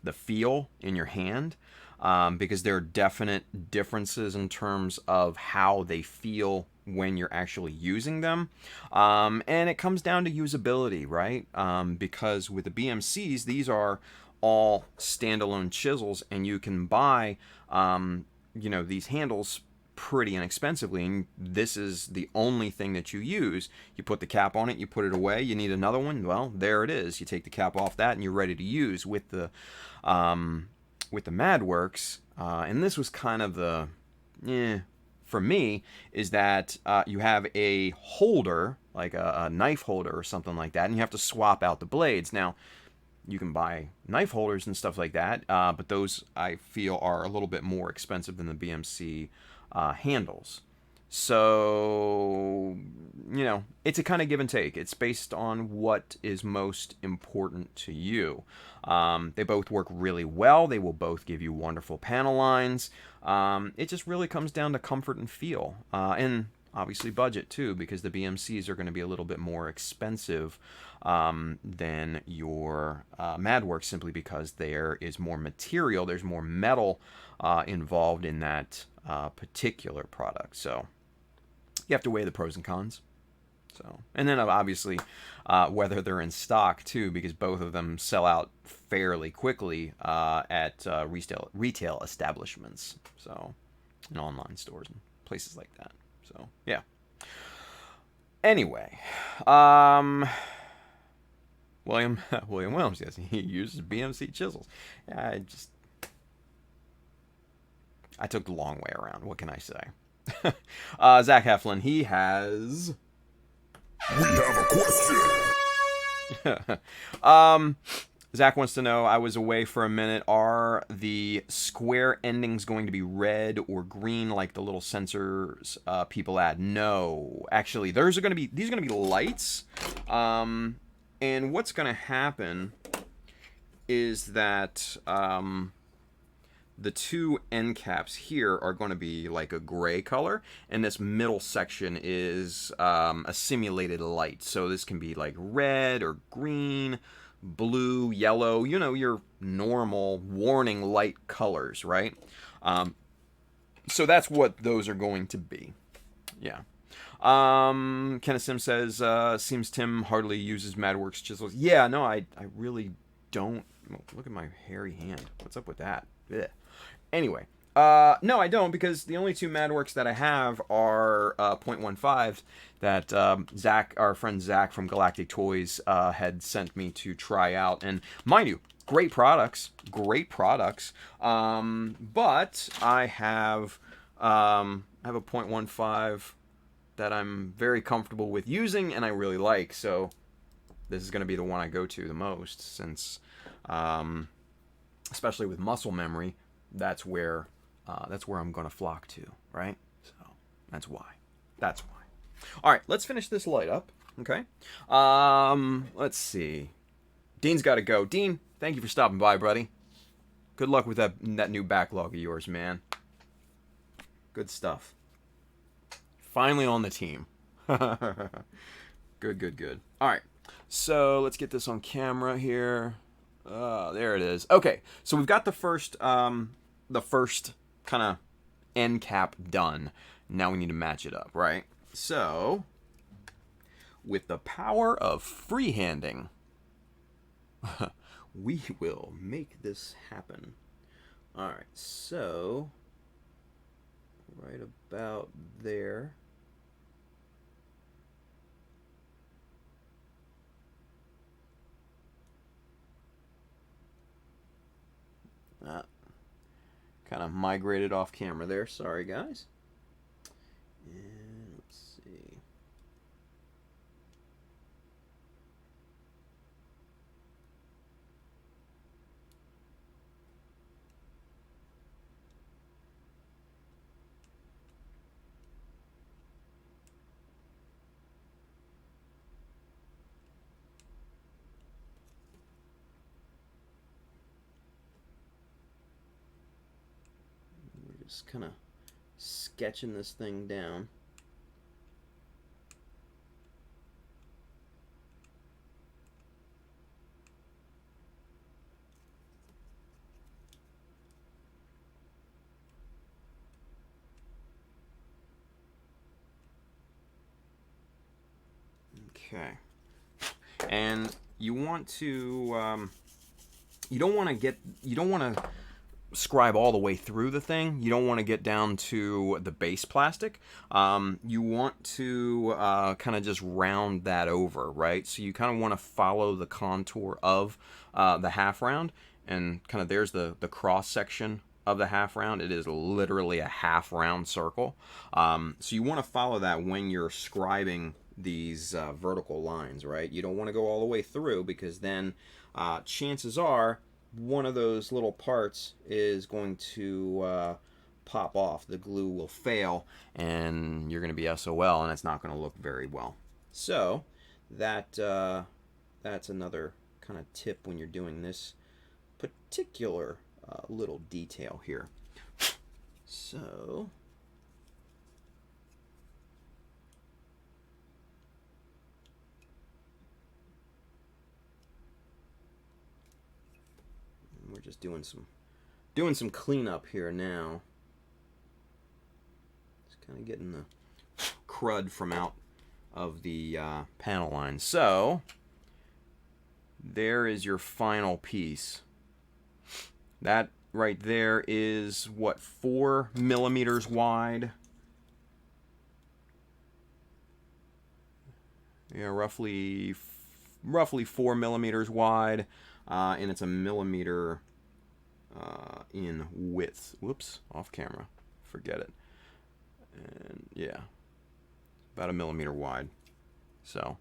the feel in your hand. Because there are definite differences in terms of how they feel when you're actually using them. And it comes down to usability, right? Because with the BMCs, these are all standalone chisels, and you can buy, you know, these handles pretty inexpensively, and this is the only thing that you use. You put the cap on it, you put it away, you need another one, well, there it is. You take the cap off that, and you're ready to use with the MadWorks, and this was kind of the, for me, is that you have a holder, like a knife holder or something like that, and you have to swap out the blades. Now, you can buy knife holders and stuff like that, but those, I feel, are a little bit more expensive than the BMC handles. So, you know, it's a kind of give and take. It's based on what is most important to you. They both work really well. They will both give you wonderful panel lines. It just really comes down to comfort and feel. And obviously budget too, because the BMCs are going to be a little bit more expensive than your MadWorks, simply because there is more material, there's more metal involved in that particular product. So you have to weigh the pros and cons. So, and then obviously whether they're in stock too, because both of them sell out fairly quickly at retail establishments, so, and online stores and places like that. So yeah. Anyway, William Williams, yes, he uses BMC chisels. I took the long way around. What can I say? Zach Heflin, he has. We have a question. Zach wants to know, I was away for a minute. Are the square endings going to be red or green like the little sensors people add? No. Actually, these are going to be lights. And what's going to happen is that the two end caps here are going to be like a gray color, and this middle section is a simulated light. So this can be like red or green, blue, yellow, you know, your normal warning light colors, right? So that's what those are going to be. Yeah. Kenneth Sim says, seems Tim hardly uses MadWorks chisels. Yeah, no, I really don't. Look at my hairy hand. What's up with that? Ugh. Anyway, no, I don't, because the only two MadWorks that I have are .15s that Zach, our friend Zach from Galactic Toys, had sent me to try out. And mind you, great products. But I have a .15 that I'm very comfortable with using and I really like. So this is going to be the one I go to the most, since, especially with muscle memory, that's where I'm going to flock to, right? So that's why. All right, let's finish this light up, okay? Let's see. Dean's got to go. Dean, thank you for stopping by, buddy. Good luck with that new backlog of yours, man. Good stuff. Finally on the team. Good. All right, so let's get this on camera here. There it is. Okay, so we've got the first kind of end cap done. Now we need to match it up, right? So, with the power of freehanding, we will make this happen. All right, so right about there. Kind of migrated off camera there. Sorry, guys. And let's see. Just kind of sketching this thing down. Okay. And you want to you don't want to scribe all the way through the thing. You don't want to get down to the base plastic. You want to kind of just round that over, right? So you kind of want to follow the contour of the half round, and kind of there's the cross section of the half round. It is literally a half round circle. So you want to follow that when you're scribing these vertical lines, right? You don't want to go all the way through, because then chances are one of those little parts is going to pop off. The glue will fail, and you're going to be SOL, and it's not going to look very well. So that's another kind of tip when you're doing this particular little detail here. So we're just doing some cleanup here now. Just kind of getting the crud from out of the panel line. So there is your final piece. That right there is what, 4 millimeters wide. Yeah, roughly roughly 4 millimeters wide, and it's a millimeter in width. Whoops, off camera. Forget it. And yeah, about a millimeter wide. So,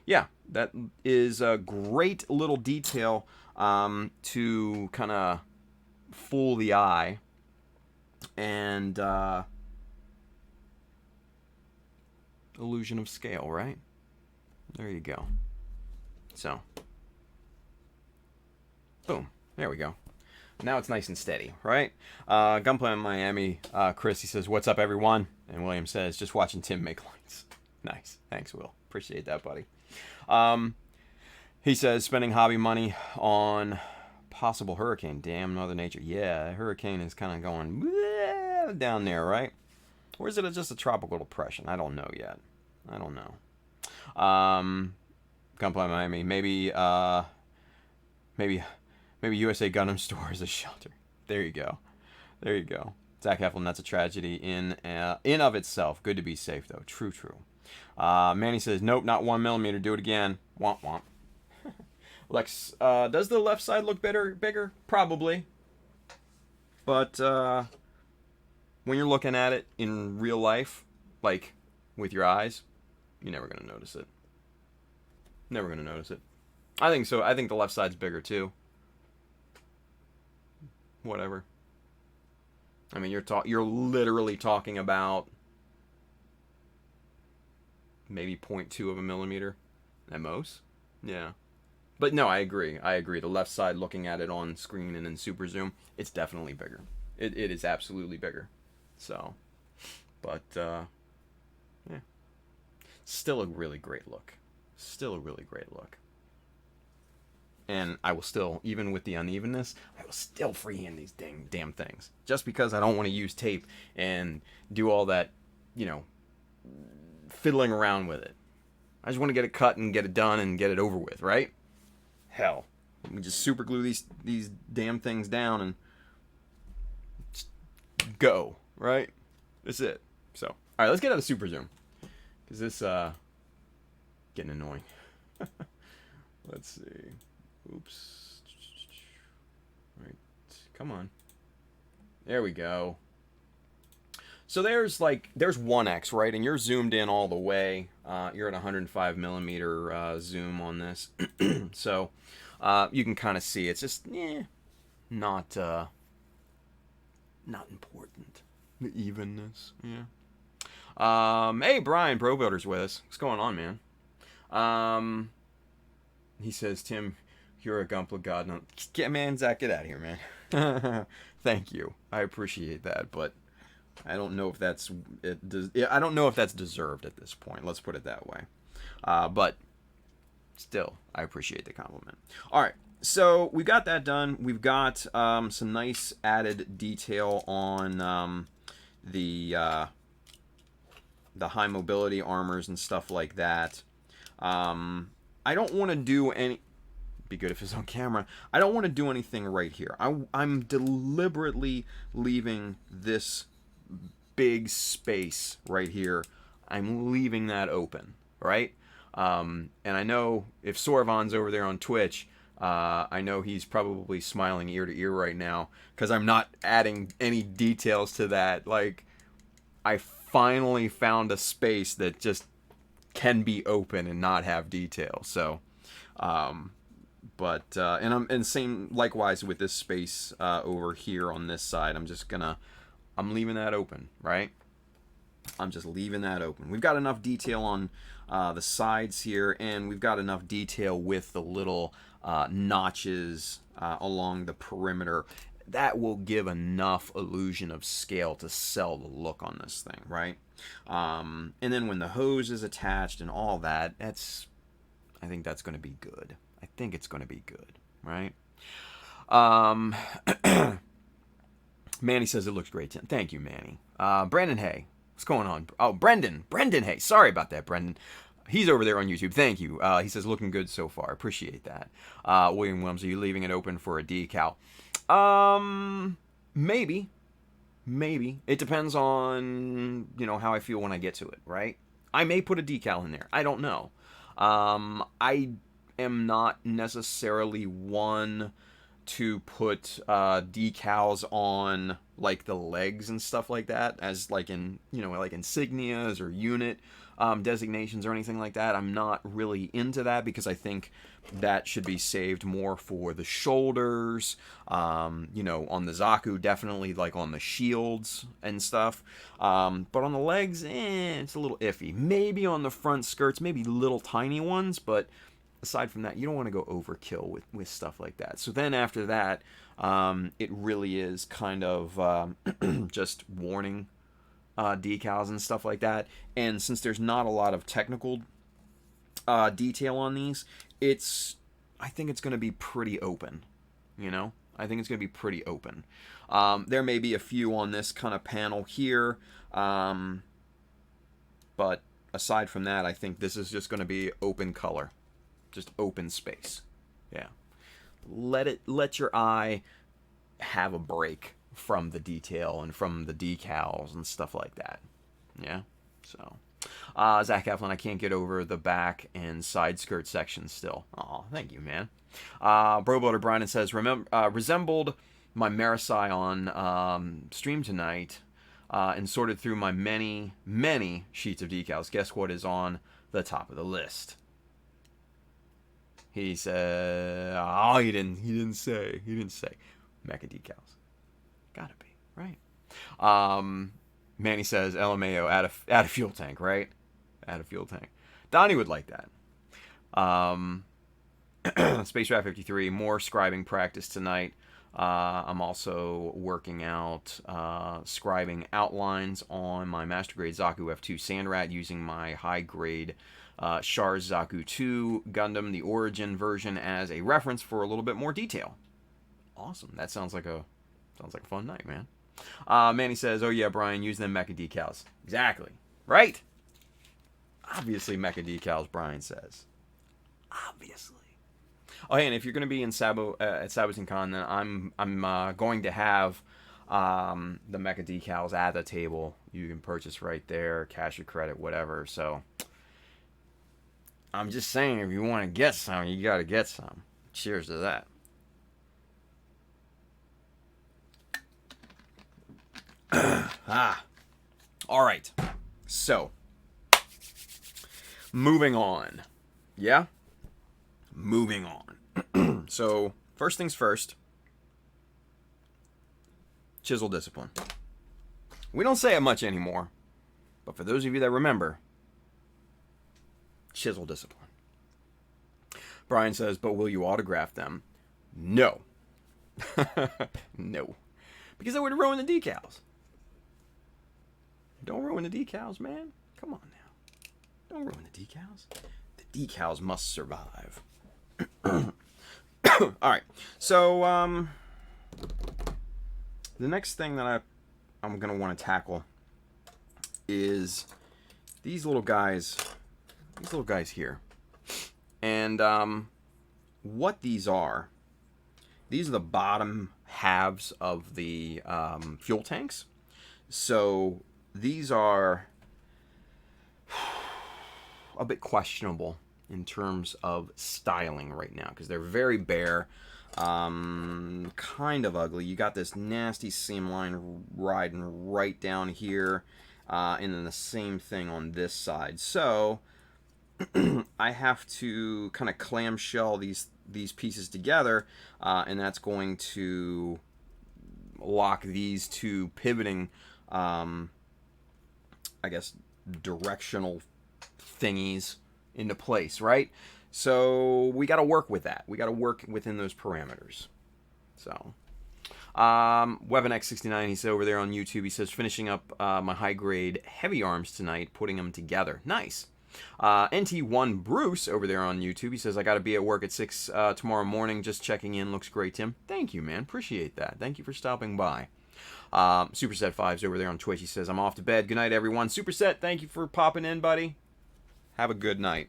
yeah, that is a great little detail to kind of fool the eye. And illusion of scale, right? There you go. So, boom. There we go. Now it's nice and steady, right? Gunplay in Miami. Chris, he says, "What's up, everyone?" And William says, "Just watching Tim make lights." Nice. Thanks, Will. Appreciate that, buddy. He says, "Spending hobby money on possible hurricane. Damn Mother Nature." Yeah, hurricane is kind of going down there, right? Or is it just a tropical depression? I don't know yet. I don't know. Gunplay in Miami. Maybe USA Gundam Store is a shelter. There you go. There you go. Zach Heflin, that's a tragedy in of itself. Good to be safe, though. True. Manny says, "Nope, not 1 millimeter. Do it again." Womp womp. Lex, does the left side look bigger? Probably. But when you're looking at it in real life, like with your eyes, you're never going to notice it. Never going to notice it. I think so. I think the left side's bigger, too. Whatever. I mean, you're literally talking about maybe 0.2 of a millimeter at most. Yeah. But no, I agree. The left side, looking at it on screen and in super zoom, it's definitely bigger. It is absolutely bigger. So, but yeah, still a really great look. And I will still, even with the unevenness, I will still freehand these damn things. Just because I don't want to use tape and do all that, fiddling around with it. I just want to get it cut and get it done and get it over with, right? Hell, let me just super glue these damn things down and just go, right? That's it. So, all right, let's get out of super zoom, because this getting annoying. Let's see. Oops. Right. Come on. There we go. So there's 1x, right? And you're zoomed in all the way. You're at 105 millimeter zoom on this. So you can kind of see it's just not important. The evenness. Yeah. Hey, Brian, Bro Builder's with us. What's going on, man? He says, "Tim, you're a Gunpla god." No, man, Zach, get out of here, man. Thank you. I appreciate that, but I don't know if that's I don't know if that's deserved at this point. Let's put it that way. But still, I appreciate the compliment. All right, so we got that done. We've got some nice added detail on the high mobility armors and stuff like that. I don't want to do any... Be good if it's on camera. I don't want to do anything right here. I'm deliberately leaving this big space right here. I'm leaving that open, right? And I know if Sorvon's over there on Twitch, I know he's probably smiling ear to ear right now, because I'm not adding any details to that. Like, I finally found a space that just can be open and not have detail. So, and same likewise with this space over here on this side. I'm leaving that open, right? I'm just leaving that open. We've got enough detail on the sides here, and we've got enough detail with the little notches along the perimeter. That will give enough illusion of scale to sell the look on this thing, right? And then when the hose is attached and all that, I think that's going to be good. I think it's going to be good, right? Manny says it looks great, Tim. Thank you, Manny. Brandon Hay, what's going on? Oh, Brendan Hay. Sorry about that, Brendan. He's over there on YouTube. Thank you. He says looking good so far. Appreciate that. William Williams, are you leaving it open for a decal? Maybe. It depends on, how I feel when I get to it, right? I may put a decal in there. I don't know. am not necessarily one to put decals on like the legs and stuff like that, as like in, you know, like insignias or unit designations or anything like that. I'm not really into that because I think that should be saved more for the shoulders, you know, on the Zaku, definitely like on the shields and stuff. But on the legs, it's a little iffy. Maybe on the front skirts, maybe little tiny ones, but aside from that, you don't want to go overkill with stuff like that. So then after that, it really is kind of just warning decals and stuff like that. And since there's not a lot of technical detail on these, I think it's going to be pretty open, you know? I think it's going to be pretty open. There may be a few on this kind of panel here, but aside from that, I think this is just going to be open color. Just open space. Yeah. Let your eye have a break from the detail and from the decals and stuff like that. Yeah. So, Zach Eflin, I can't get over the back and side skirt section still. Oh, thank you, man. Brobutter Brian says, resembled my Marisai on stream tonight and sorted through my many sheets of decals. Guess what is on the top of the list? He said, oh, he didn't say. Mecha decals. Gotta be, right? Manny says, LMAO, add a fuel tank, right? Add a fuel tank. Donnie would like that. Space Rat 53, more scribing practice tonight. I'm also working out scribing outlines on my Master Grade Zaku F2 Sandrat using my high grade Char's Zaku 2 Gundam, the Origin version, as a reference for a little bit more detail. Awesome. That sounds like a fun night, man. Manny says, oh yeah, Brian, use them mecha decals. Exactly. Right? Obviously mecha decals, Brian says. Obviously. Oh, hey, and if you're going to be in Sabo at Sabotin Con, then I'm going to have the mecha decals at the table. You can purchase right there, cash or credit, whatever. So I'm just saying, if you want to get some, you got to get some. Cheers to that. All right. So, moving on. Yeah? Moving on. So, first things first. Chisel discipline. We don't say it much anymore, but for those of you that remember, chisel discipline. Brian says, but will you autograph them? No. No. Because that would ruin the decals. Don't ruin the decals, man. Come on now. Don't ruin the decals. The decals must survive. Alright. So, the next thing that I'm going to want to tackle is these little guys here. And what these are the bottom halves of the fuel tanks. So these are a bit questionable in terms of styling right now because they're very bare, kind of ugly. You got this nasty seam line riding right down here, and then the same thing on this side. So I have to kind of clamshell these pieces together, and that's going to lock these two pivoting, I guess, directional thingies into place, right? So we got to work with that. We got to work within those parameters. So, WeaponX69, he's over there on YouTube. He says, finishing up my high grade heavy arms tonight, putting them together. Nice. NT1 Bruce over there on YouTube, he says, I got to be at work at 6 tomorrow morning. Just checking in. Looks great, Tim. Thank you, man. Appreciate that. Thank you for stopping by. Superset5's over there on Twitch. He says, I'm off to bed. Good night, everyone. Superset, thank you for popping in, buddy. Have a good night.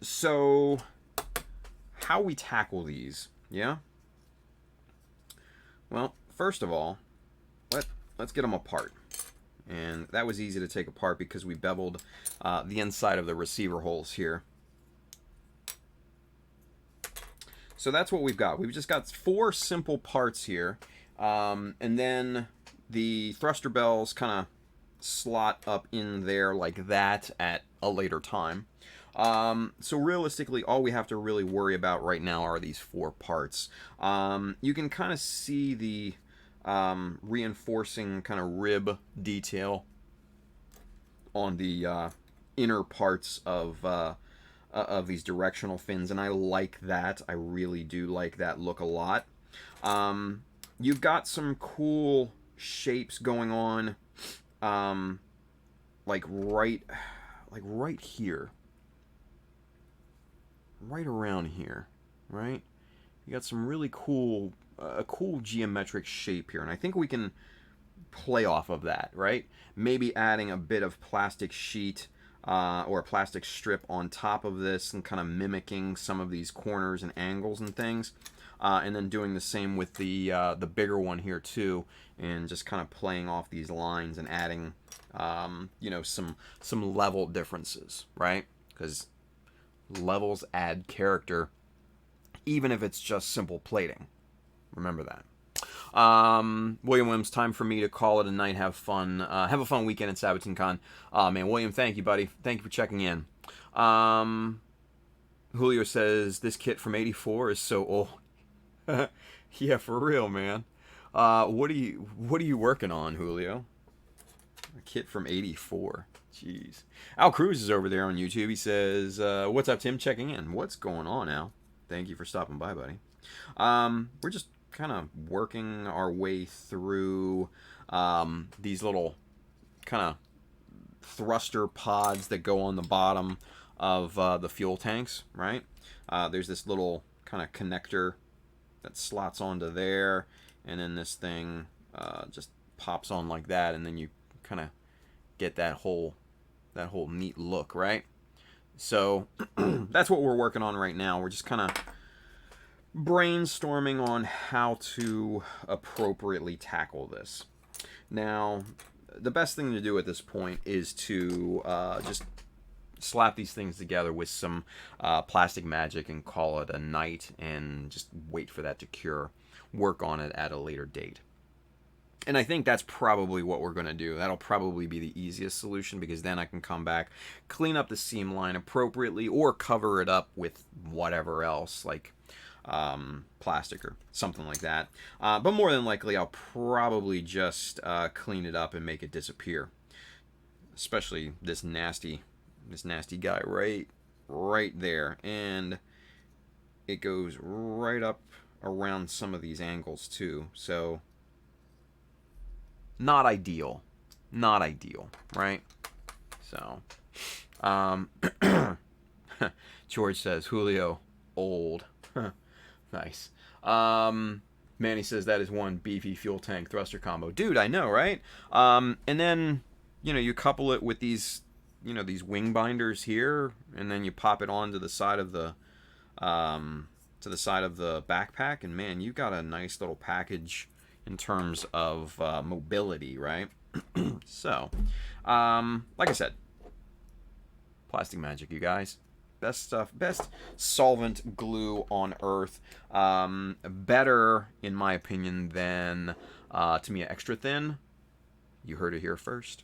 So, how we tackle these, yeah? Well, first of all, let's get them apart. And that was easy to take apart because we beveled the inside of the receiver holes here. So that's what we've got. We've just got 4 simple parts here. And then the thruster bells kind of slot up in there like that at a later time. So realistically, all we have to really worry about right now are these 4 parts. You can kind of see the reinforcing kind of rib detail on the inner parts of these directional fins, and I like that. I really do like that look a lot. You've got some cool shapes going on, like right here, right around here, right? You got some really cool, a cool geometric shape here, and I think we can play off of that, right? Maybe adding a bit of plastic sheet or a plastic strip on top of this and kind of mimicking some of these corners and angles and things. And then doing the same with the bigger one here too, and just kind of playing off these lines and adding, you know, some level differences, right? Because levels add character, even if it's just simple plating. Remember that. William Williams, time for me to call it a night. Have fun. Have a fun weekend at Sabatine Con. Man, William, thank you, buddy. Thank you for checking in. Julio says this kit from '84 is so old. Yeah, for real, man. What are you working on, Julio? A kit from '84. Jeez. Al Cruz is over there on YouTube. He says, "What's up, Tim? Checking in. What's going on, Al? Thank you for stopping by, buddy. We're just kind of working our way through these little kind of thruster pods that go on the bottom of the fuel tanks, right? There's this little kind of connector that slots onto there, and then this thing just pops on like that, and then you kind of get that whole neat look, right? So that's what we're working on right now. We're just kind of brainstorming on how to appropriately tackle this. Now, the best thing to do at this point is to just slap these things together with some plastic magic and call it a night, and just wait for that to cure. Work on it at a later date. And I think that's probably what we're going to do. That'll probably be the easiest solution, because then I can come back, clean up the seam line appropriately, or cover it up with whatever else, like plastic or something like that. But more than likely, I'll probably just clean it up and make it disappear. Especially this nasty guy right there. And it goes right up around some of these angles too. So not ideal, right? So George says Julio old. Nice. Manny says that is one beefy fuel tank thruster combo. Dude, I know, right? And then, you know, you couple it with these, you know, these wing binders here, and then you pop it onto the side of the backpack, and man, you got a nice little package in terms of mobility, right? So, like I said, plastic magic, you guys. Best stuff, best solvent glue on earth. Better, in my opinion, than Tamiya Extra Thin. You heard it here first.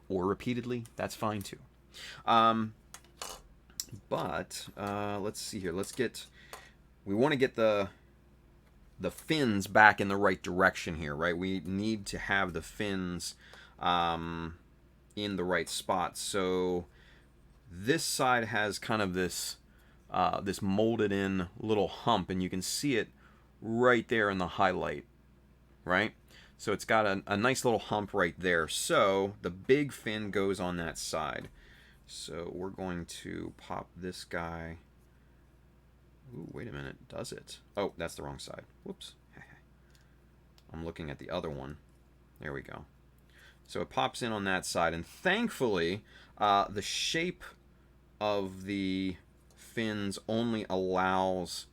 Or repeatedly, that's fine too. But let's see here. We want to get the fins back in the right direction here, right? We need to have the fins in the right spot. So this side has kind of this this molded in little hump, and you can see it right there in the highlight, right? So it's got a nice little hump right there. So the big fin goes on that side. So we're going to pop this guy. Ooh, wait a minute, does it? Oh, that's the wrong side. Whoops. I'm looking at the other one. There we go. So it pops in on that side, and thankfully, the shape of the fins only allows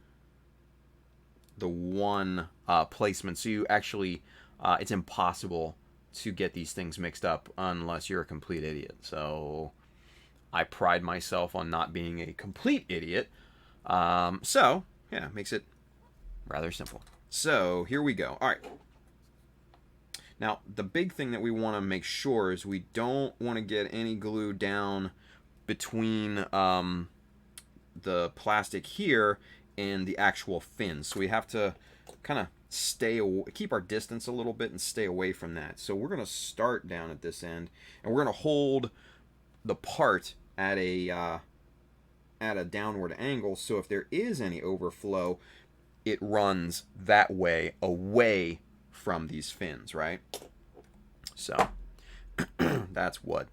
the one placement. So you actually, it's impossible to get these things mixed up unless you're a complete idiot. So I pride myself on not being a complete idiot. So, yeah, makes it Rather simple. So here we go. All right. Now, the big thing that we want to make sure is we don't want to get any glue down between the plastic here and the actual fins. So we have to kind of keep our distance a little bit and stay away from that. So we're going to start down at this end, and we're going to hold the part at a downward angle. So if there is any overflow, it runs that way, away from these fins, right? So that's what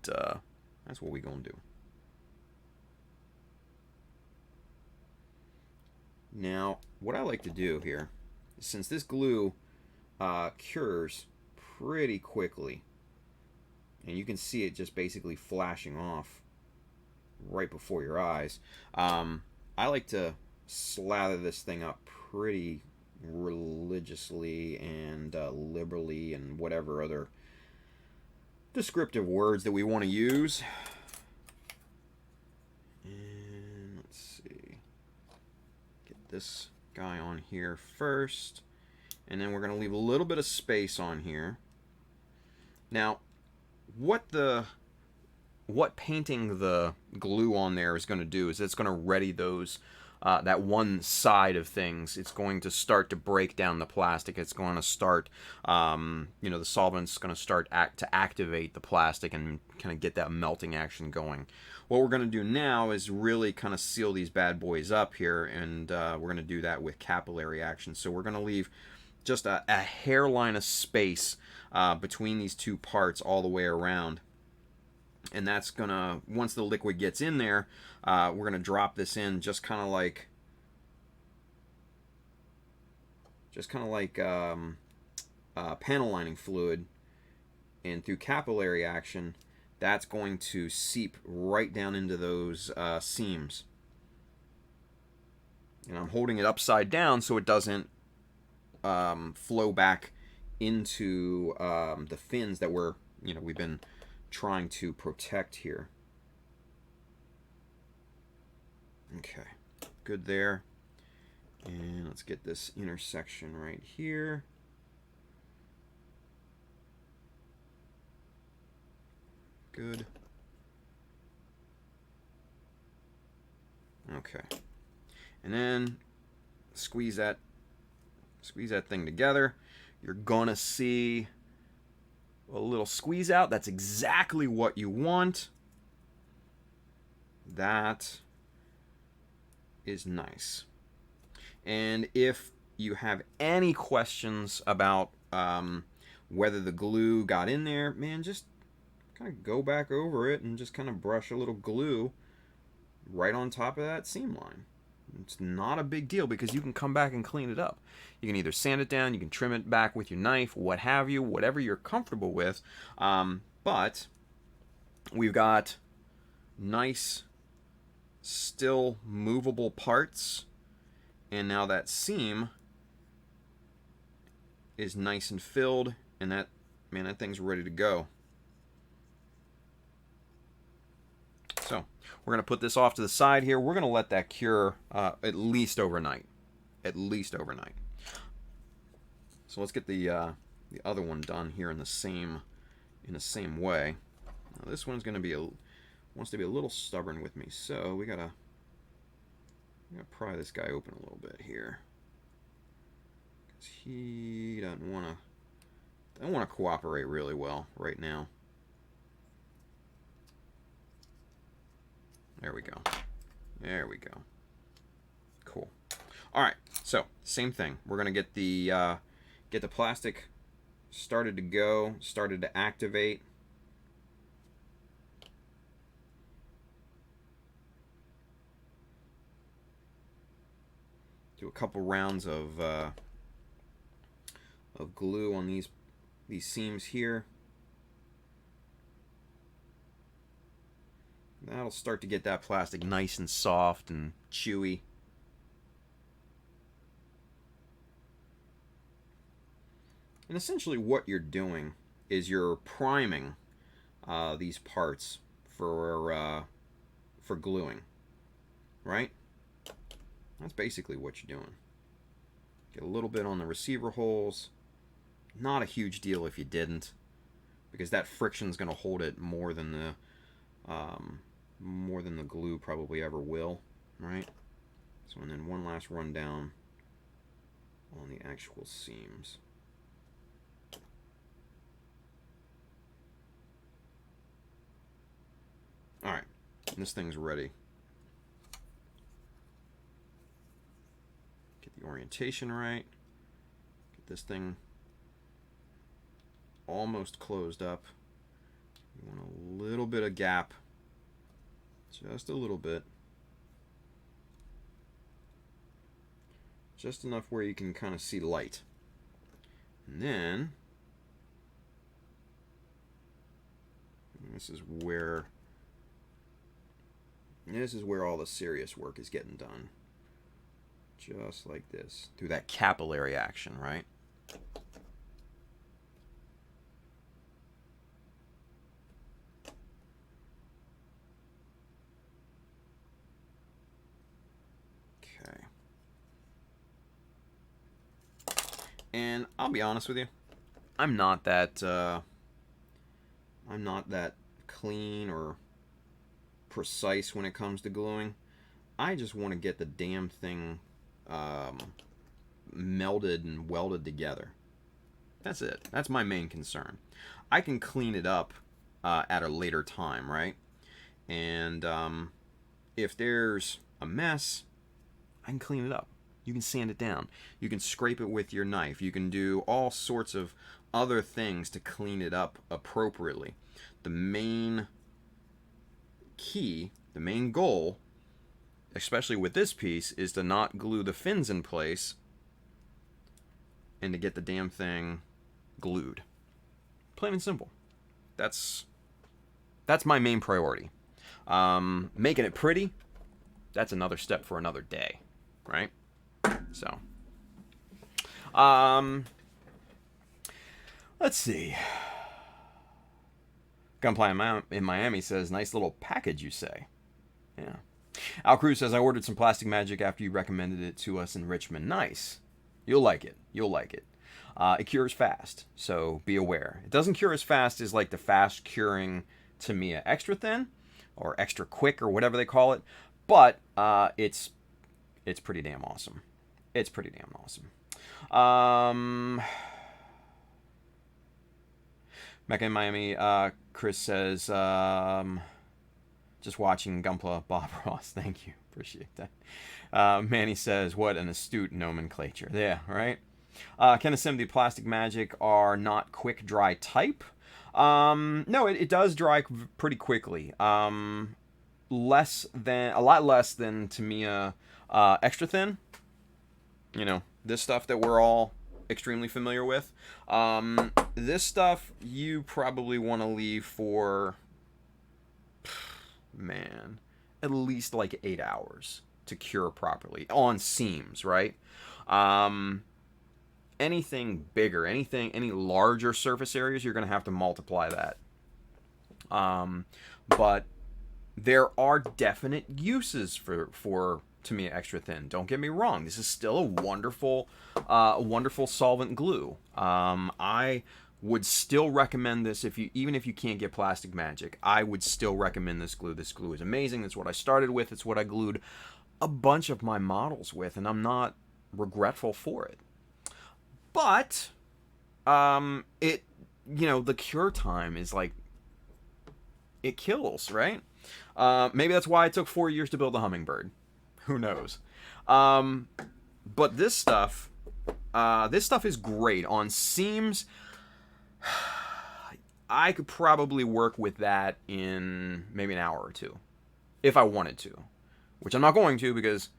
we gonna do. Now, what I like to do here, since this glue cures pretty quickly, and you can see it just basically flashing off right before your eyes, I like to slather this thing up pretty religiously and liberally and whatever other descriptive words that we want to use. And let's see. Get this guy on here first. And then we're going to leave a little bit of space on here. Now, what painting the glue on there is going to do is it's going to ready those that one side of things. It's going to start to break down the plastic. It's going to start, the solvent's going to start to activate the plastic and kind of get that melting action going. What we're going to do now is really kind of seal these bad boys up here, and we're going to do that with capillary action. So we're going to leave just a hairline of space between these two parts all the way around. And that's gonna, once the liquid gets in there, we're gonna drop this in just kind of like panel lining fluid, and through capillary action, that's going to seep right down into those seams. And I'm holding it upside down so it doesn't flow back into the fins that we've been trying to protect here. Okay, good there. And let's get this intersection right here. Good. Okay. And then squeeze that thing together. You're gonna see a little squeeze out. That's exactly what you want. That is nice. And if you have any questions about whether the glue got in there, man, just kind of go back over it and just kind of brush a little glue right on top of that seam line. It's not a big deal because you can come back and clean it up. You can either sand it down, you can trim it back with your knife, what have you, whatever you're comfortable with. But we've got nice, still movable parts. And now that seam is nice and filled, and that thing's ready to go. So we're going to put this off to the side here. We're going to let that cure at least overnight. At least overnight. So let's get the other one done here in the same way. Now this one's going to wants to be a little stubborn with me, so we gotta pry this guy open a little bit here, because he doesn't want to cooperate really well right now. There we go. There we go. Cool. All right. So same thing. We're gonna get the plastic started to activate. Do a couple rounds of glue on these seams here. That'll start to get that plastic nice and soft and chewy. And essentially what you're doing is you're priming these parts for gluing, right? That's basically what you're doing. Get a little bit on the receiver holes. Not a huge deal if you didn't, because that friction's going to hold it more than the glue probably ever will, right? So, and then one last run down on the actual seams. Alright, this thing's ready. Get the orientation right. Get this thing almost closed up. You want a little bit of gap. Just a little bit. Just enough where you can kind of see light. And then this is where all the serious work is getting done. Just like this. Through that capillary action, right? Okay. And I'll be honest with you, I'm not that clean or precise when it comes to gluing. I just want to get the damn thing melded and welded together. That's it. That's my main concern. I can clean it up at a later time, right? And if there's a mess, I can clean it up. You can sand it down. You can scrape it with your knife. You can do all sorts of other things to clean it up appropriately. The main key, the main goal, especially with this piece, is to not glue the fins in place and to get the damn thing glued. Plain and simple. That's my main priority. Making it pretty, that's another step for another day, right? So, let's see. Gunplay in Miami says, nice little package, you say. Yeah. Al Cruz says, I ordered some Plastic Magic after you recommended it to us in Richmond. Nice. You'll like it. You'll like it. It cures fast, so be aware. It doesn't cure as fast as like the fast curing Tamiya Extra Thin or Extra Quick or whatever they call it, but it's pretty damn awesome. It's pretty damn awesome. Mecha in Miami, Chris says, just watching Gunpla Bob Ross. Thank you. Appreciate that. Manny says, what an astute nomenclature. Yeah, right? Can assume the Plastic Magic are not quick dry type. No, it does dry pretty quickly. A lot less than Tamiya Extra Thin. You know, this stuff that we're all extremely familiar with. This stuff you probably want to leave for, man, at least like 8 hours to cure properly on seams, right? Anything bigger, any larger surface areas, you're going to have to multiply that. But there are definite uses for Tamiya Extra Thin. Don't get me wrong. This is still a wonderful solvent glue. I would still recommend this even if you can't get Plastic Magic. I would still recommend this glue. This glue is amazing. That's what I started with. It's what I glued a bunch of my models with, and I'm not regretful for it. But the cure time is like, it kills, right? Maybe that's why it took 4 years to build a Hummingbird. Who knows? But this stuff is great on seams. I could probably work with that in maybe an hour or two, if I wanted to, which I'm not going to because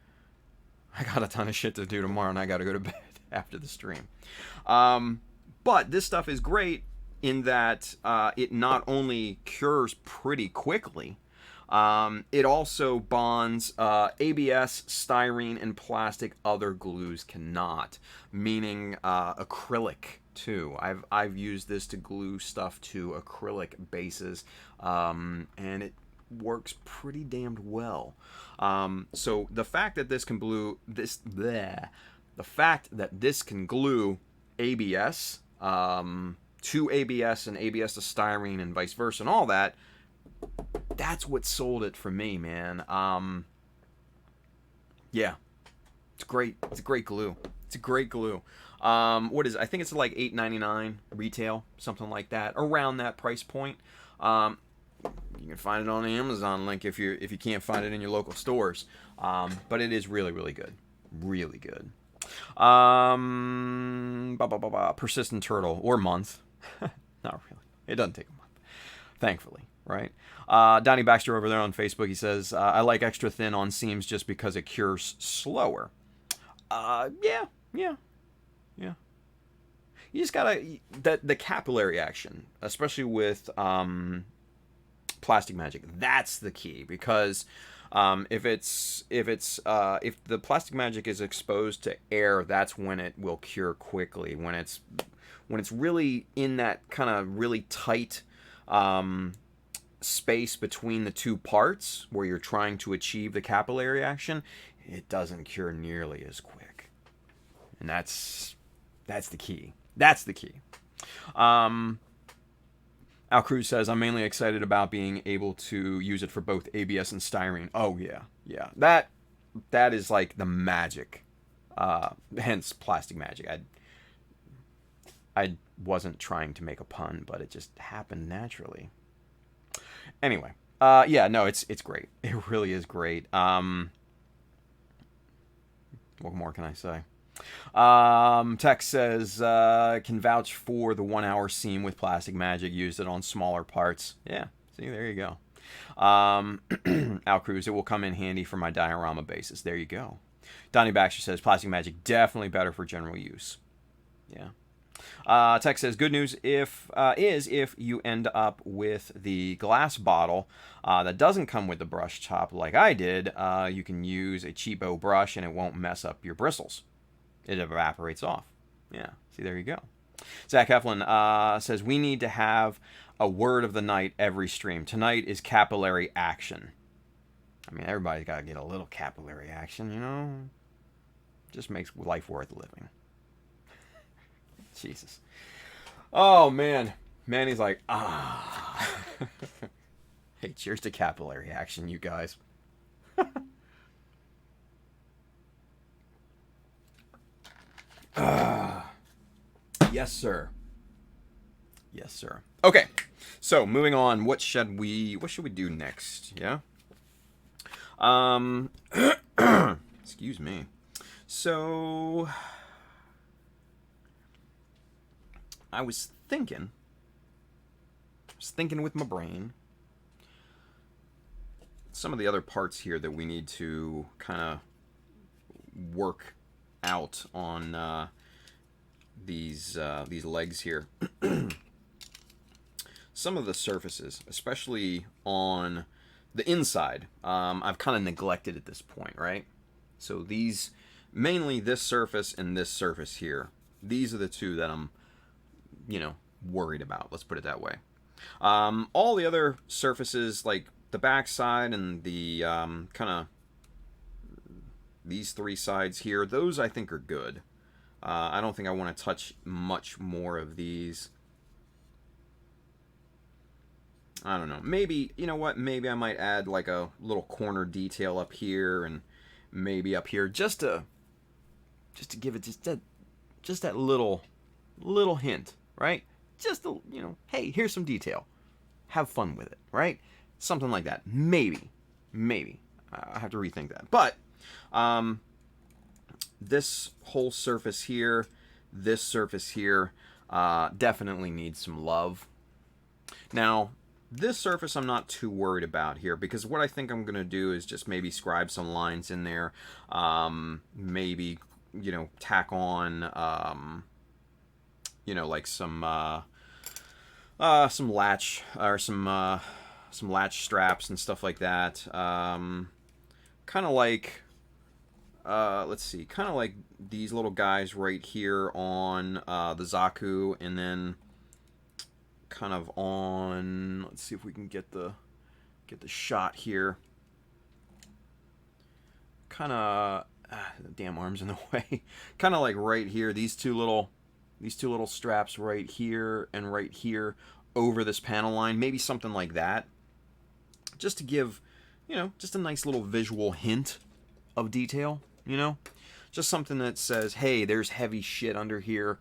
I got a ton of shit to do tomorrow and I got to go to bed after the stream. But this stuff is great in that it not only cures pretty quickly, it also bonds ABS, styrene, and plastic other glues cannot, meaning acrylic too. I've used this to glue stuff to acrylic bases, and works pretty damned well. So the fact that this can glue this, bleh, the fact that this can glue ABS to ABS and ABS to styrene and vice versa and all that, that's what sold it for me, man. Yeah, it's great. It's a great glue. It's a great glue. What is it? I think it's like $8.99 retail, something like that, around that price point. You can find it on the Amazon link if you can't find it in your local stores. But it is really, really good. Really good. Persistent turtle or month. Not really. It doesn't take a month, thankfully, right? Donnie Baxter over there on Facebook, he says, I like extra thin on seams just because it cures slower. Yeah. You just gotta, the capillary action, especially with Plastic Magic, that's the key, because if the Plastic Magic is exposed to air, that's when it will cure quickly. When it's really in that kind of really tight space between the two parts where you're trying to achieve the capillary action, it doesn't cure nearly as quick. And that's the key. That's the key. Al Cruz says, I'm mainly excited about being able to use it for both ABS and styrene. Oh, yeah. That is like the magic. Hence, Plastic Magic. I wasn't trying to make a pun, but it just happened naturally. Anyway, yeah, no, it's great. It really is great. What more can I say? Tex says, can vouch for the 1 hour seam with Plastic Magic, used it on smaller parts. Yeah, see, there you go. Al Cruz, it will come in handy for my diorama bases. There you go. Donnie Baxter says, Plastic Magic definitely better for general use. Yeah. Tex says, good news if you end up with the glass bottle that doesn't come with the brush top like I did, you can use a cheapo brush and it won't mess up your bristles. It evaporates off. Yeah, see, there you go. Zach Heflin says, we need to have a word of the night every stream. Tonight is capillary action. I mean, everybody's got to get a little capillary action, you know? Just makes life worth living. Jesus. Oh, man. Manny's like, Hey, cheers to capillary action, you guys. Yes, sir. Yes, sir. Okay, so moving on. What should we do next? Yeah. Excuse me. So I was thinking with my brain, some of the other parts here that we need to kind of work out on these legs here. Some of the surfaces, especially on the inside, I've kind of neglected at this point, right? So these, mainly this surface and this surface here, these are the two that I'm, worried about. Let's put it that way. All the other surfaces, like the back side and the kind of these three sides here, those I think are good. I don't think I want to touch much more of these. I don't know. Maybe, you know what? Maybe I might add like a little corner detail up here and maybe up here just to give it just that little hint, right? Just to, hey, here's some detail. Have fun with it, right? Something like that. Maybe. I have to rethink that. But this whole surface here, this surface here, definitely needs some love. Now, this surface I'm not too worried about here, because what I think I'm going to do is just maybe scribe some lines in there. Maybe, tack on, like some latch or some latch straps and stuff like that. Kind of like, let's see, kind of like these little guys right here on the Zaku, and then kind of on, let's see if we can get the get the shot here. Kind of, the damn arm's in the way. Kind of like right here, these two little straps right here and right here over this panel line, maybe something like that, just to give, you know, just a nice little visual hint of detail, you know, just something that says, hey, there's heavy shit under here,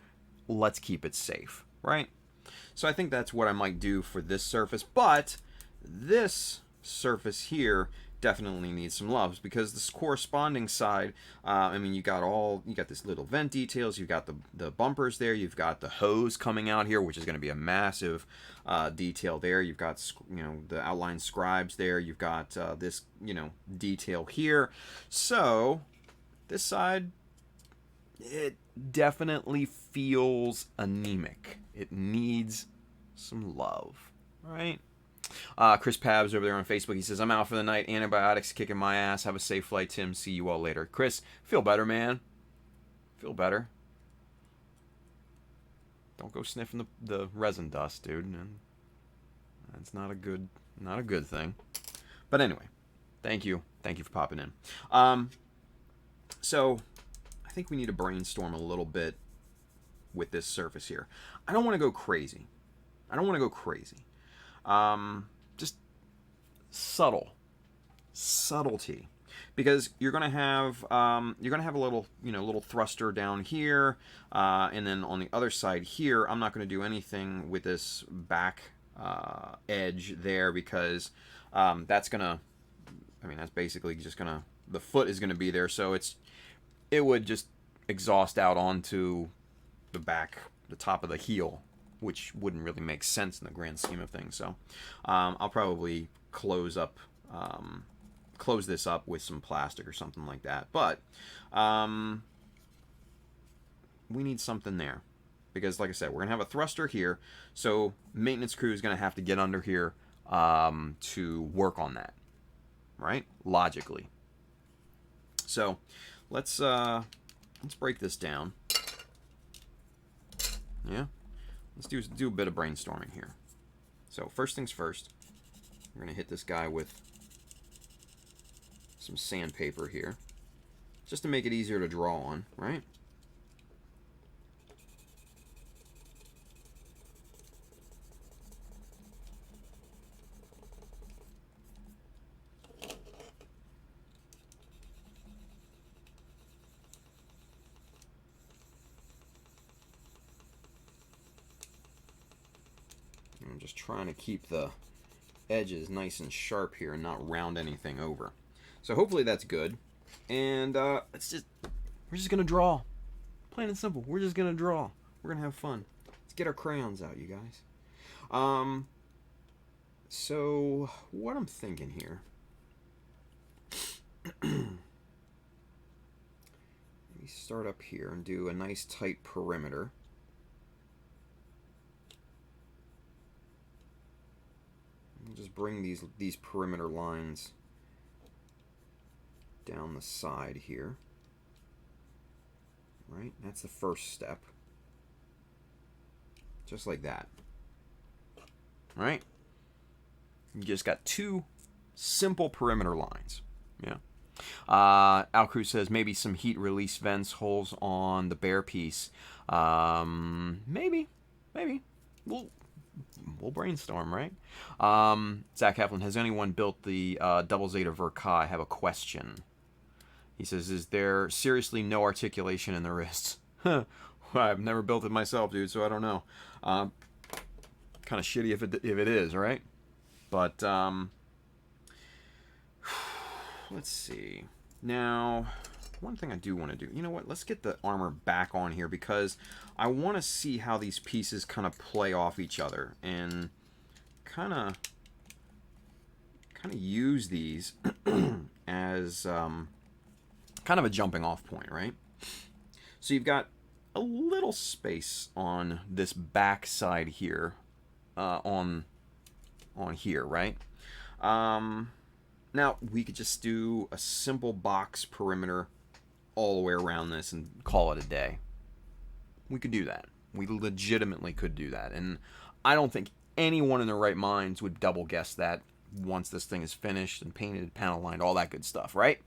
let's keep it safe, right? So I think that's what I might do for this surface, but this surface here definitely needs some loves, because this corresponding side, I mean, you got this little vent details, you've got the bumpers there, you've got the hose coming out here, which is going to be a massive detail there, you've got, you know, the outline scribes there, you've got this, you know, detail here. So this side, it definitely feels anemic. It needs some love, right? Chris Pabs over there on Facebook, he says, I'm out for the night, antibiotics kicking my ass, have a safe flight, Tim, see you all later. Chris, feel better, man. Feel better. Don't go sniffing the resin dust, dude. And that's not a good thing. But anyway, thank you for popping in. So I think we need to brainstorm a little bit with this surface here. I don't want to go crazy. Just subtlety, because you're gonna have a little thruster down here, and then on the other side here, I'm not gonna do anything with this back edge there, because that's basically just gonna, the foot is gonna be there, so it would just exhaust out onto the back, the top of the heel, which wouldn't really make sense in the grand scheme of things. So I'll probably close this up with some plastic or something like that. But we need something there, because like I said, we're gonna have a thruster here, so maintenance crew is gonna have to get under here to work on that, right? Logically. So let's break this down. Yeah. Let's do a bit of brainstorming here. So first things first, we're going to hit this guy with some sandpaper here, just to make it easier to draw on, right? I'm just trying to keep the edges nice and sharp here and not round anything over. So hopefully that's good. And we're just gonna draw. Plain and simple. We're just gonna draw. We're gonna have fun. Let's get our crayons out, you guys. So what I'm thinking here. Let me start up here and do a nice tight perimeter. Just bring these perimeter lines down the side here. Right? That's the first step. Just like that. Right? You just got two simple perimeter lines. Yeah. Alcru says maybe some heat release vents, holes on the bare piece. Maybe. We'll brainstorm, right? Zach Heflin, has anyone built the Double Zeta Verka? I have a question. He says, is there seriously no articulation in the wrists? I've never built it myself, dude, so I don't know. Kind of shitty if it is, right? But let's see. Now, one thing I do want to do, you know what? Let's get the armor back on here, because I want to see how these pieces kind of play off each other and kind of use these as kind of a jumping off point, right? So you've got a little space on this back side here, on here, right? Now we could just do a simple box perimeter all the way around this and call it a day. We could do that. We legitimately could do that. And I don't think anyone in their right minds would double guess that once this thing is finished and painted, panel lined, all that good stuff, right?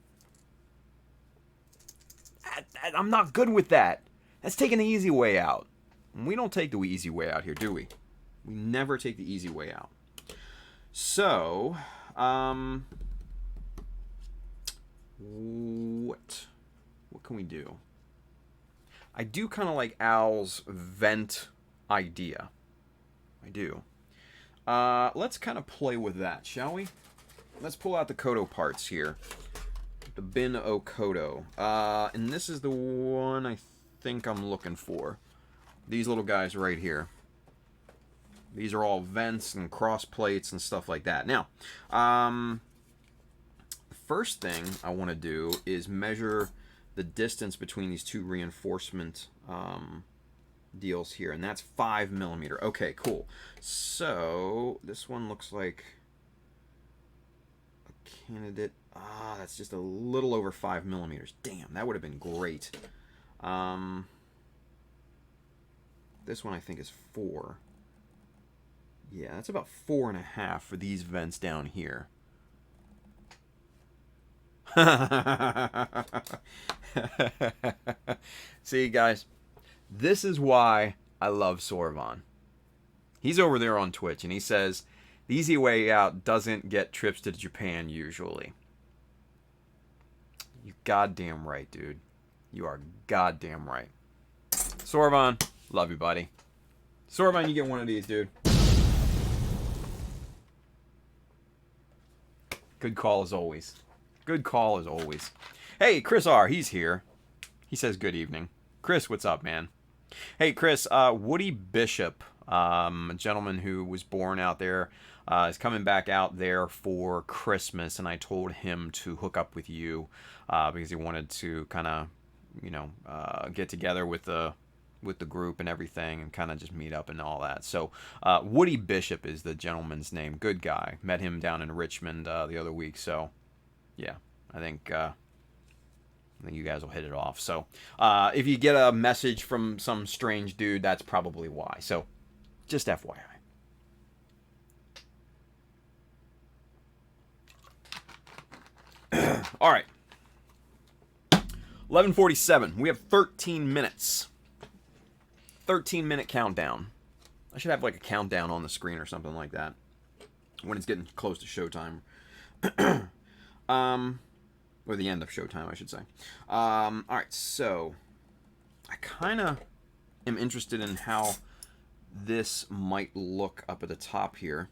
I'm not good with that. That's taking the easy way out. And we don't take the easy way out here, do we? We never take the easy way out. So, what can we do? I do kind of like Al's vent idea. I do. Let's kind of play with that, shall we? Let's pull out the Kodo parts here. The Bin O Kodo. And this is the one I think I'm looking for. These little guys right here. These are all vents and cross plates and stuff like that. Now, the first thing I want to do is measure the distance between these two reinforcement deals here, and that's 5 millimeter. Okay, cool. So this one looks like a candidate. That's just a little over 5 millimeters. Damn, that would have been great. This one I think is 4. Yeah, that's about 4.5 for these vents down here. See, guys, this is why I love Sorvan. He's over there on Twitch, and he says the easy way out doesn't get trips to Japan usually. You goddamn right, dude. You are goddamn right. Sorvan, love you, buddy. Sorvan, you get one of these, dude. Good call as always. Good call as always. Hey, Chris R, he's here. He says good evening. Chris, what's up, man? Hey, Chris, Woody Bishop, a gentleman who was born out there, is coming back out there for Christmas, and I told him to hook up with you because he wanted to kind of, you know, get together with the group and everything and kind of just meet up and all that. So Woody Bishop is the gentleman's name. Good guy. Met him down in Richmond the other week. So yeah, I think you guys will hit it off. So if you get a message from some strange dude, that's probably why. So just FYI. All right. 11:47. We have 13 minutes. 13-minute countdown. I should have like a countdown on the screen or something like that when it's getting close to showtime. Or the end of showtime, I should say. Alright, so I kind of am interested in how this might look up at the top here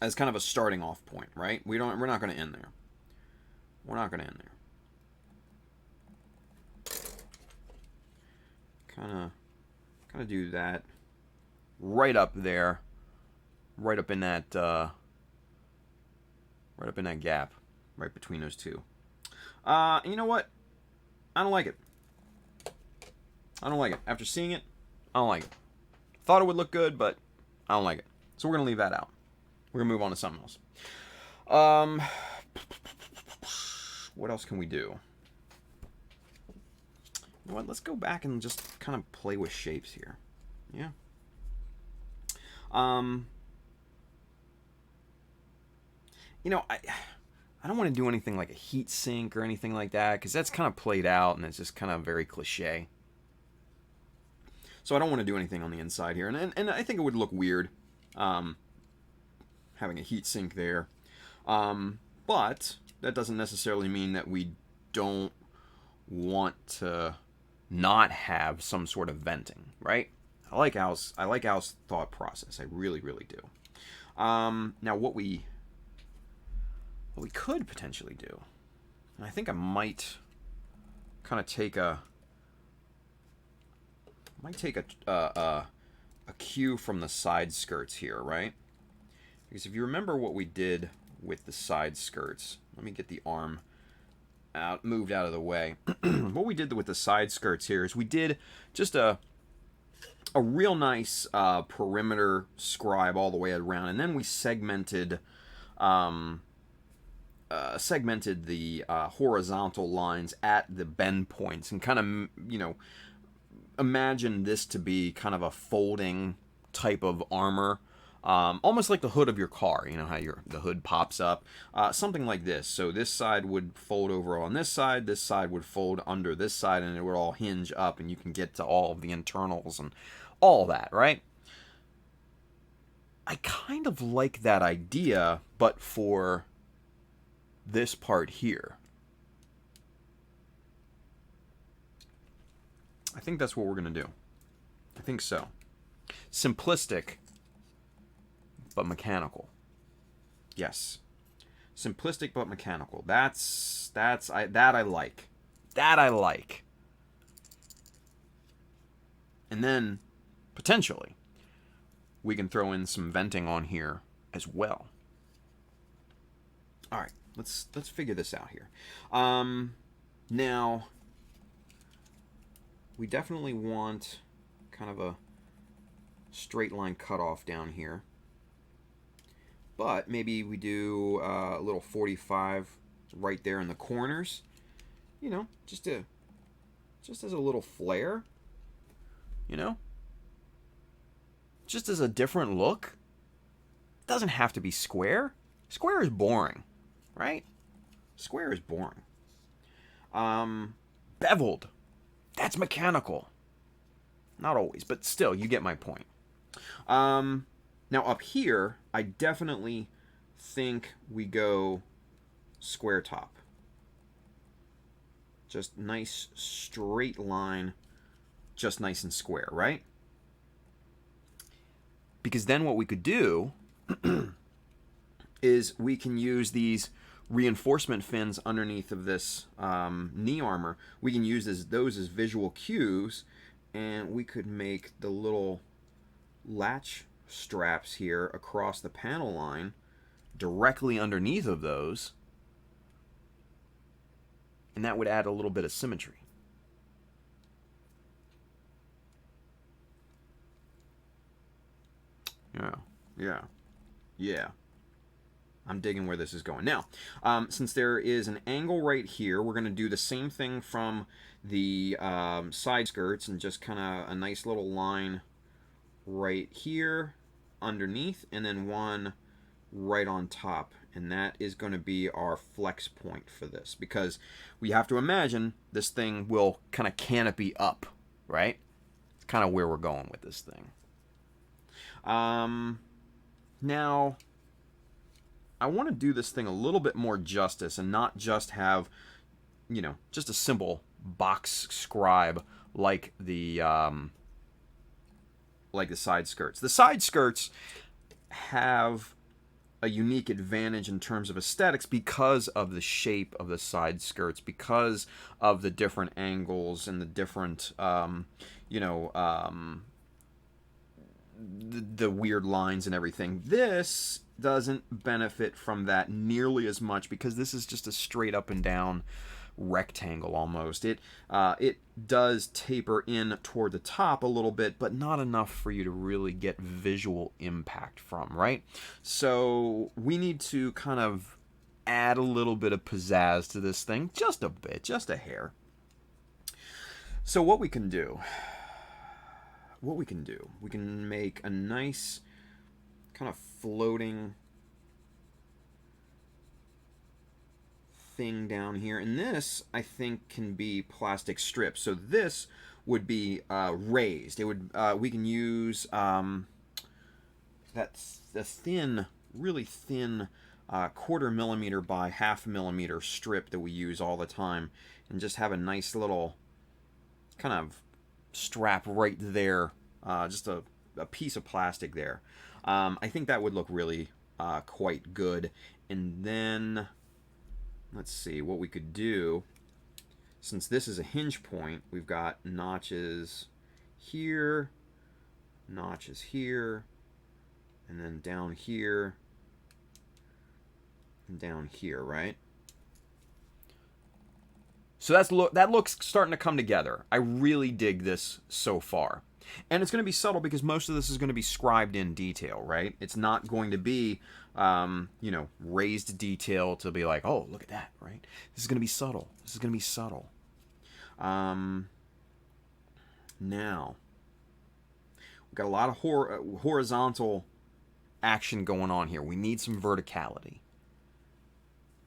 as kind of a starting off point, right? We're not going to end there. We're not going to end there. Kind of do that right up there, right up in that gap, right between those two. And you know what? I don't like it. I don't like it. After seeing it, I don't like it. Thought it would look good, but I don't like it. So we're gonna leave that out. We're gonna move on to something else. What else can we do? You know what? Let's go back and just kind of play with shapes here. Yeah. You know, I don't want to do anything like a heat sink or anything like that because that's kind of played out and it's just kind of very cliche. So I don't want to do anything on the inside here, and I think it would look weird having a heat sink there. But that doesn't necessarily mean that we don't want to not have some sort of venting, right? I like Al's thought process. I really, really do. Now, what we could potentially do, and I think I might kind of take a cue from the side skirts here, right? Because if you remember what we did with the side skirts, let me get the arm moved out of the way. What we did with the side skirts here is we did just a real nice perimeter scribe all the way around, and then we segmented the horizontal lines at the bend points, and kind of, you know, imagine this to be kind of a folding type of armor almost like the hood of your car. You know how the hood pops up? Something like this. So this side would fold over on this side would fold under this side, and it would all hinge up, and you can get to all of the internals and all that, right? I kind of like that idea, but for this part here. I think that's what we're going to do. I think so. Simplistic, but mechanical. Yes. Simplistic, but mechanical. That I like. That I like. And then, potentially, we can throw in some venting on here as well. All right, let's figure this out here. Now, we definitely want kind of a straight line cutoff down here. But maybe we do a little 45 right there in the corners. You know, just as a little flair. You know? Just as a different look. It doesn't have to be square. Square is boring, right? Square is boring. Beveled. That's mechanical. Not always, but still, you get my point. Now up here, I definitely think we go square top. Just nice straight line, just nice and square, right? Because then what we could do is we can use these reinforcement fins underneath of this knee armor. We can use those as visual cues, and we could make the little latch straps here across the panel line directly underneath of those, and that would add a little bit of symmetry. Yeah. I'm digging where this is going. Now, since there is an angle right here, we're going to do the same thing from the side skirts and just kind of a nice little line right here underneath, and then one right on top. And that is going to be our flex point for this, because we have to imagine this thing will kind of canopy up, right? It's kind of where we're going with this thing. Now, I want to do this thing a little bit more justice and not just have, you know, just a simple box scribe like the side skirts. The side skirts have a unique advantage in terms of aesthetics because of the shape of the side skirts, because of the different angles and the different, the weird lines and everything. This doesn't benefit from that nearly as much because this is just a straight up and down rectangle almost. It does taper in toward the top a little bit, but not enough for you to really get visual impact from, right? So we need to kind of add a little bit of pizzazz to this thing, just a bit, just a hair. So what we can do, we can make a nice kind of floating thing down here, and this I think can be plastic strips. So this would be raised. It would we can use the thin, really thin 1/4 millimeter by 1/2 millimeter strip that we use all the time, and just have a nice little kind of strap right there, just a piece of plastic there. I think that would look really quite good. And then let's see what we could do. Since this is a hinge point, we've got notches here, and then down here, and down here, right? So that looks starting to come together. I really dig this so far. And it's going to be subtle because most of this is going to be scribed in detail, right? It's not going to be, raised detail to be like, oh, look at that, right? This is going to be subtle. Now, we've got a lot of horizontal action going on here. We need some verticality.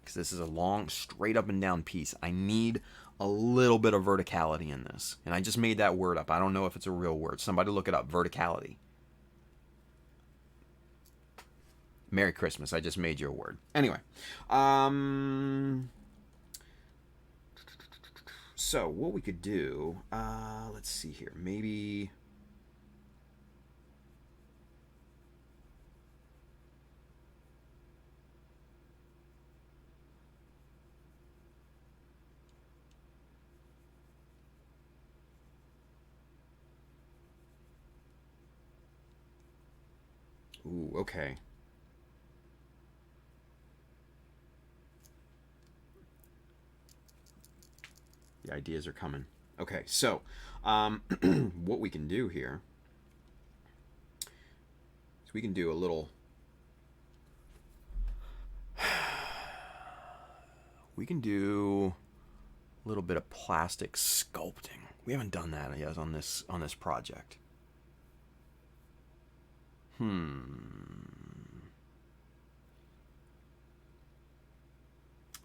Because this is a long, straight up and down piece. I need a little bit of verticality in this. And I just made that word up. I don't know if it's a real word. Somebody look it up. Verticality. Merry Christmas. I just made you a word. Anyway. So, what we could do... let's see here. Maybe... Ooh, okay. The ideas are coming. Okay, so what we can do here is we can do a little... We can do a little bit of plastic sculpting. We haven't done that yet on this project. A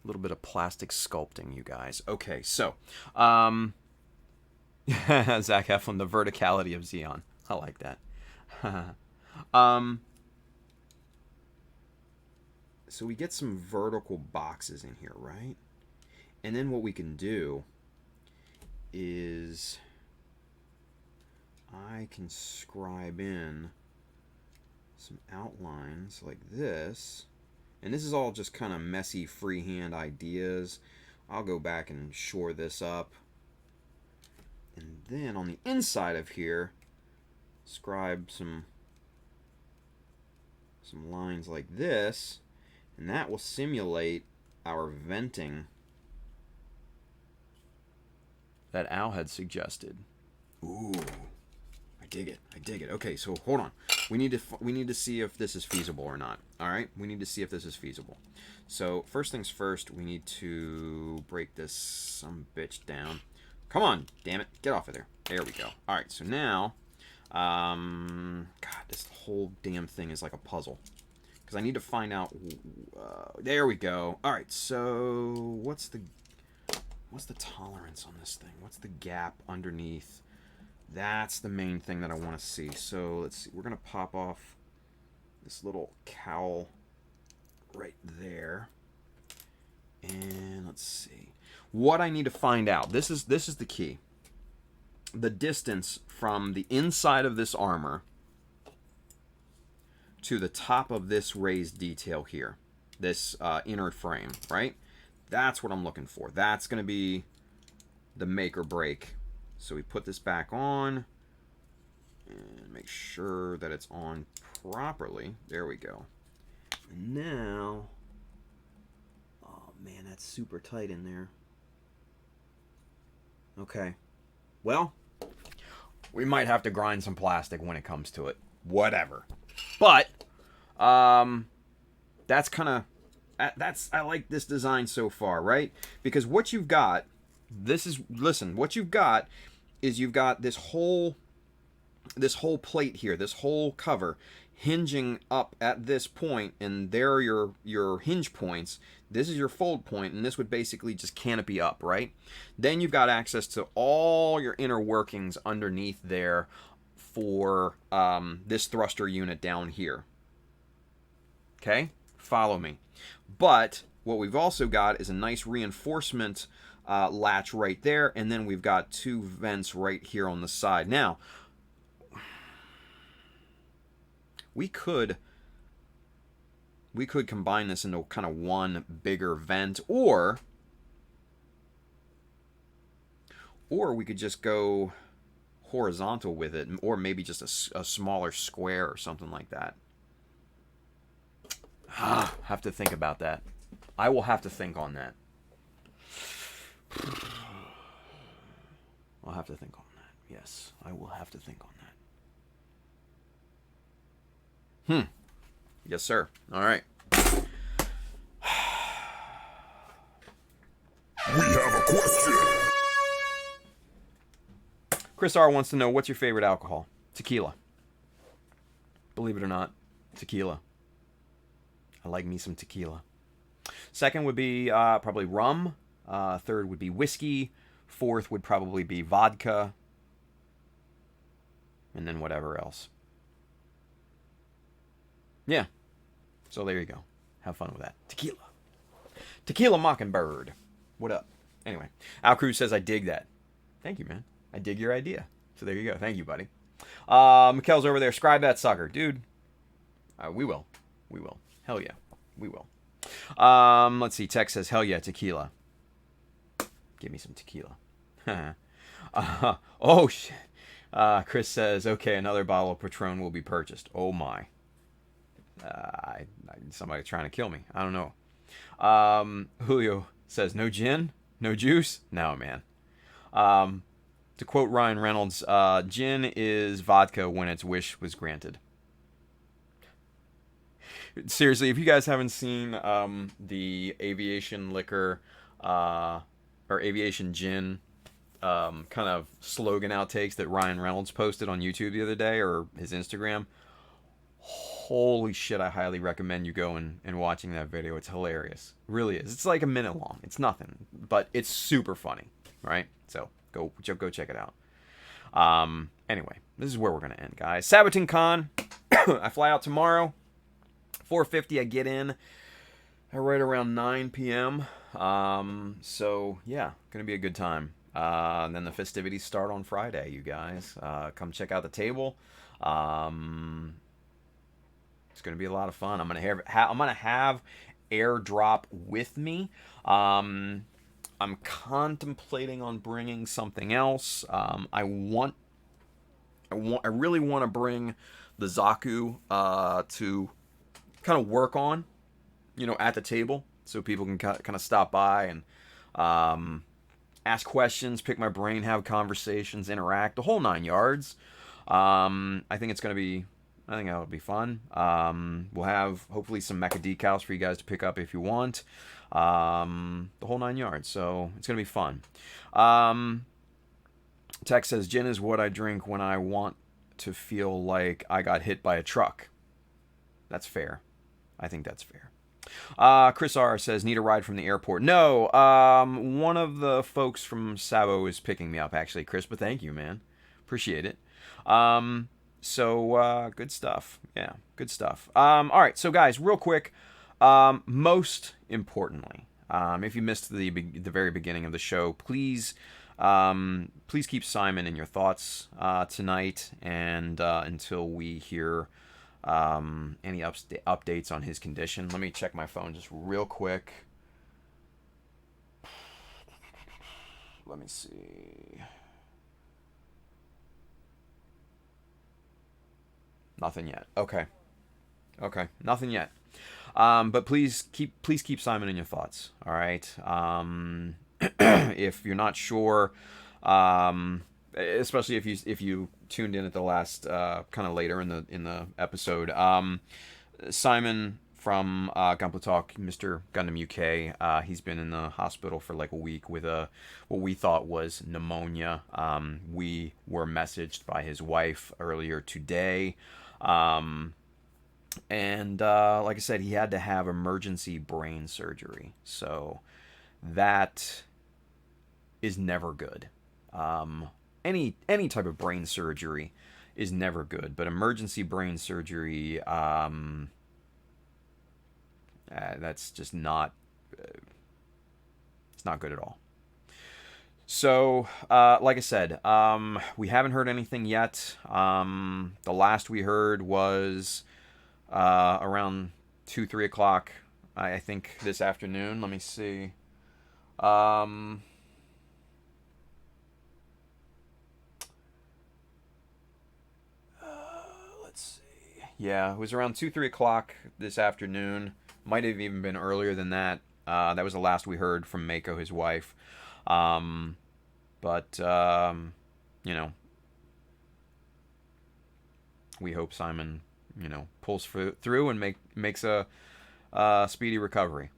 little bit of plastic sculpting, you guys. Okay, so, Zach Eflin, the verticality of Xeon. I like that. So we get some vertical boxes in here, right? And then what we can do is I can scribe in some outlines like this, and this is all just kind of messy freehand ideas. I'll go back and shore this up, and then on the inside of here scribe some lines like this, and that will simulate our venting that Al had suggested. Ooh, I dig it. I dig it. Okay, so hold on. We need to see if this is feasible or not. All right, we need to see if this is feasible. So first things first, we need to break this some bitch down. Come on, damn it, get off of there. There we go. All right, so now, God, this whole damn thing is like a puzzle because I need to find out. There we go. All right, so what's the tolerance on this thing? What's the gap underneath? That's the main thing that I want to see. So let's see. We're going to pop off this little cowl right there. And let's see. What I need to find out. This is the key. The distance from the inside of this armor to the top of this raised detail here. This inner frame, right? That's what I'm looking for. That's going to be the make or break. So we put this back on and make sure that it's on properly. There we go. And now, oh man, that's super tight in there. Okay. Well, we might have to grind some plastic when it comes to it. Whatever. But that's kind of I like this design so far, right? Because what you've got, what you've got is you've got this whole plate here, this whole cover hinging up at this point, and there are your hinge points. This is your fold point, and this would basically just canopy up, right? Then you've got access to all your inner workings underneath there for this thruster unit down here. Okay? Follow me. But what we've also got is a nice reinforcement latch right there, and then we've got two vents right here on the side. Now, we could combine this into kind of one bigger vent, or we could just go horizontal with it, or maybe just a smaller square or something like that. Have to think about that. I will have to think on that. I'll have to think on that. Yes, I will have to think on that. Yes, sir. All right. We have a question. Chris R wants to know, what's your favorite alcohol? Tequila. Believe it or not. Tequila. I like me some tequila. Second would be probably rum. Third would be whiskey. Fourth would probably be vodka. And then whatever else. Yeah. So there you go. Have fun with that. Tequila. Tequila Mockingbird. What up? Anyway, Al Cruz says, I dig that. Thank you, man. I dig your idea. So there you go. Thank you, buddy. Mikkel's over there. Scribe that sucker. Dude, we will. We will. Hell yeah. We will. Let's see. Tex says, hell yeah, tequila. Give me some tequila. Oh, shit. Chris says, okay, another bottle of Patron will be purchased. Oh, my. Somebody trying to kill me. I don't know. Julio says, no gin? No juice? No, man. To quote Ryan Reynolds, gin is vodka when its wish was granted. Seriously, if you guys haven't seen the aviation liquor or aviation gin kind of slogan outtakes that Ryan Reynolds posted on YouTube the other day, or his Instagram, holy shit, I highly recommend you go and watching that video. It's hilarious. It really is. It's like a minute long. It's nothing, but it's super funny, right? So go check it out. Anyway, this is where we're going to end, guys. Sabaton Con. I fly out tomorrow. 4:50 I get in right around 9 p.m. So, yeah, going to be a good time. And then the festivities start on Friday, you guys. Come check out the table. It's going to be a lot of fun. I'm going to have airdrop with me. I'm contemplating on bringing something else. I really want to bring the Zaku to kind of work on, at the table, so people can kind of stop by and ask questions, pick my brain, have conversations, interact, the whole 9 yards. I think that'll be fun. We'll have hopefully some Mecha Decals for you guys to pick up if you want. The whole 9 yards. So it's going to be fun. Tex says, gin is what I drink when I want to feel like I got hit by a truck. That's fair. I think that's fair. Chris R says, need a ride from the airport. No, one of the folks from Sabo is picking me up, actually, Chris, but thank you, man. Appreciate it. So, good stuff. Yeah, good stuff. All right, so guys, real quick, most importantly, if you missed the very beginning of the show, please keep Simon in your thoughts tonight, and until we hear any updates on his condition. Let me check my phone just real quick. Let me see. Nothing yet. Okay, nothing yet. But please keep Simon in your thoughts. All right. If you're not sure, especially if you tuned in at the last kind of later in the episode, Simon from Gunpla Talk, Mr. Gundam UK, he's been in the hospital for like a week with what we thought was pneumonia. We were messaged by his wife earlier today. And like I said, he had to have emergency brain surgery. So that is never good. Any type of brain surgery is never good, but emergency brain surgery, that's just not, it's not good at all. So, like I said, we haven't heard anything yet. The last we heard was around 2-3 o'clock, I think, this afternoon. Let me see. Let's see. Yeah, it was around 2-3 o'clock this afternoon. Might have even been earlier than that. That was the last we heard from Mako, his wife. But we hope Simon, pulls through and makes a speedy recovery,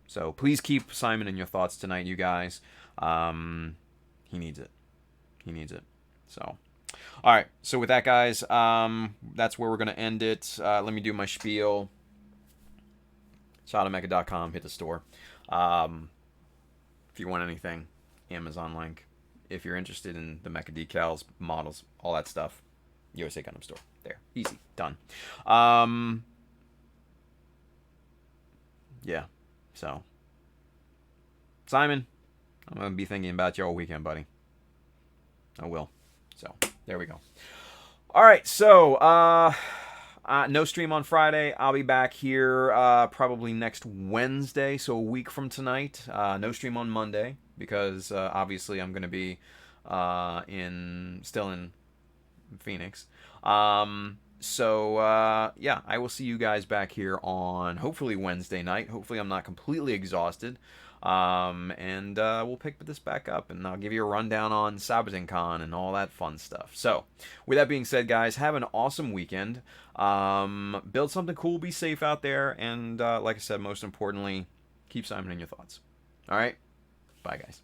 So please keep Simon in your thoughts tonight, you guys. He needs it. So, All right, so with that, guys, that's where we're going to end it. Let me do my spiel. Mecha.com, hit the store. If you want anything, Amazon link. If you're interested in the Mecha Decals, models, all that stuff, USA Gundam Store. There, easy, done. Yeah, so Simon, I'm gonna be thinking about you all weekend, buddy. I will. So there we go. All right, so no stream on Friday. I'll be back here probably next Wednesday, so a week from tonight. No stream on Monday because obviously I'm gonna be still in Phoenix. So yeah, I will see you guys back here on hopefully Wednesday night. Hopefully I'm not completely exhausted. And we'll pick this back up, and I'll give you a rundown on Sabaton and all that fun stuff. So, with that being said, guys, have an awesome weekend. Build something cool, be safe out there, and like I said, most importantly, keep Simon in your thoughts. All right? Bye, guys.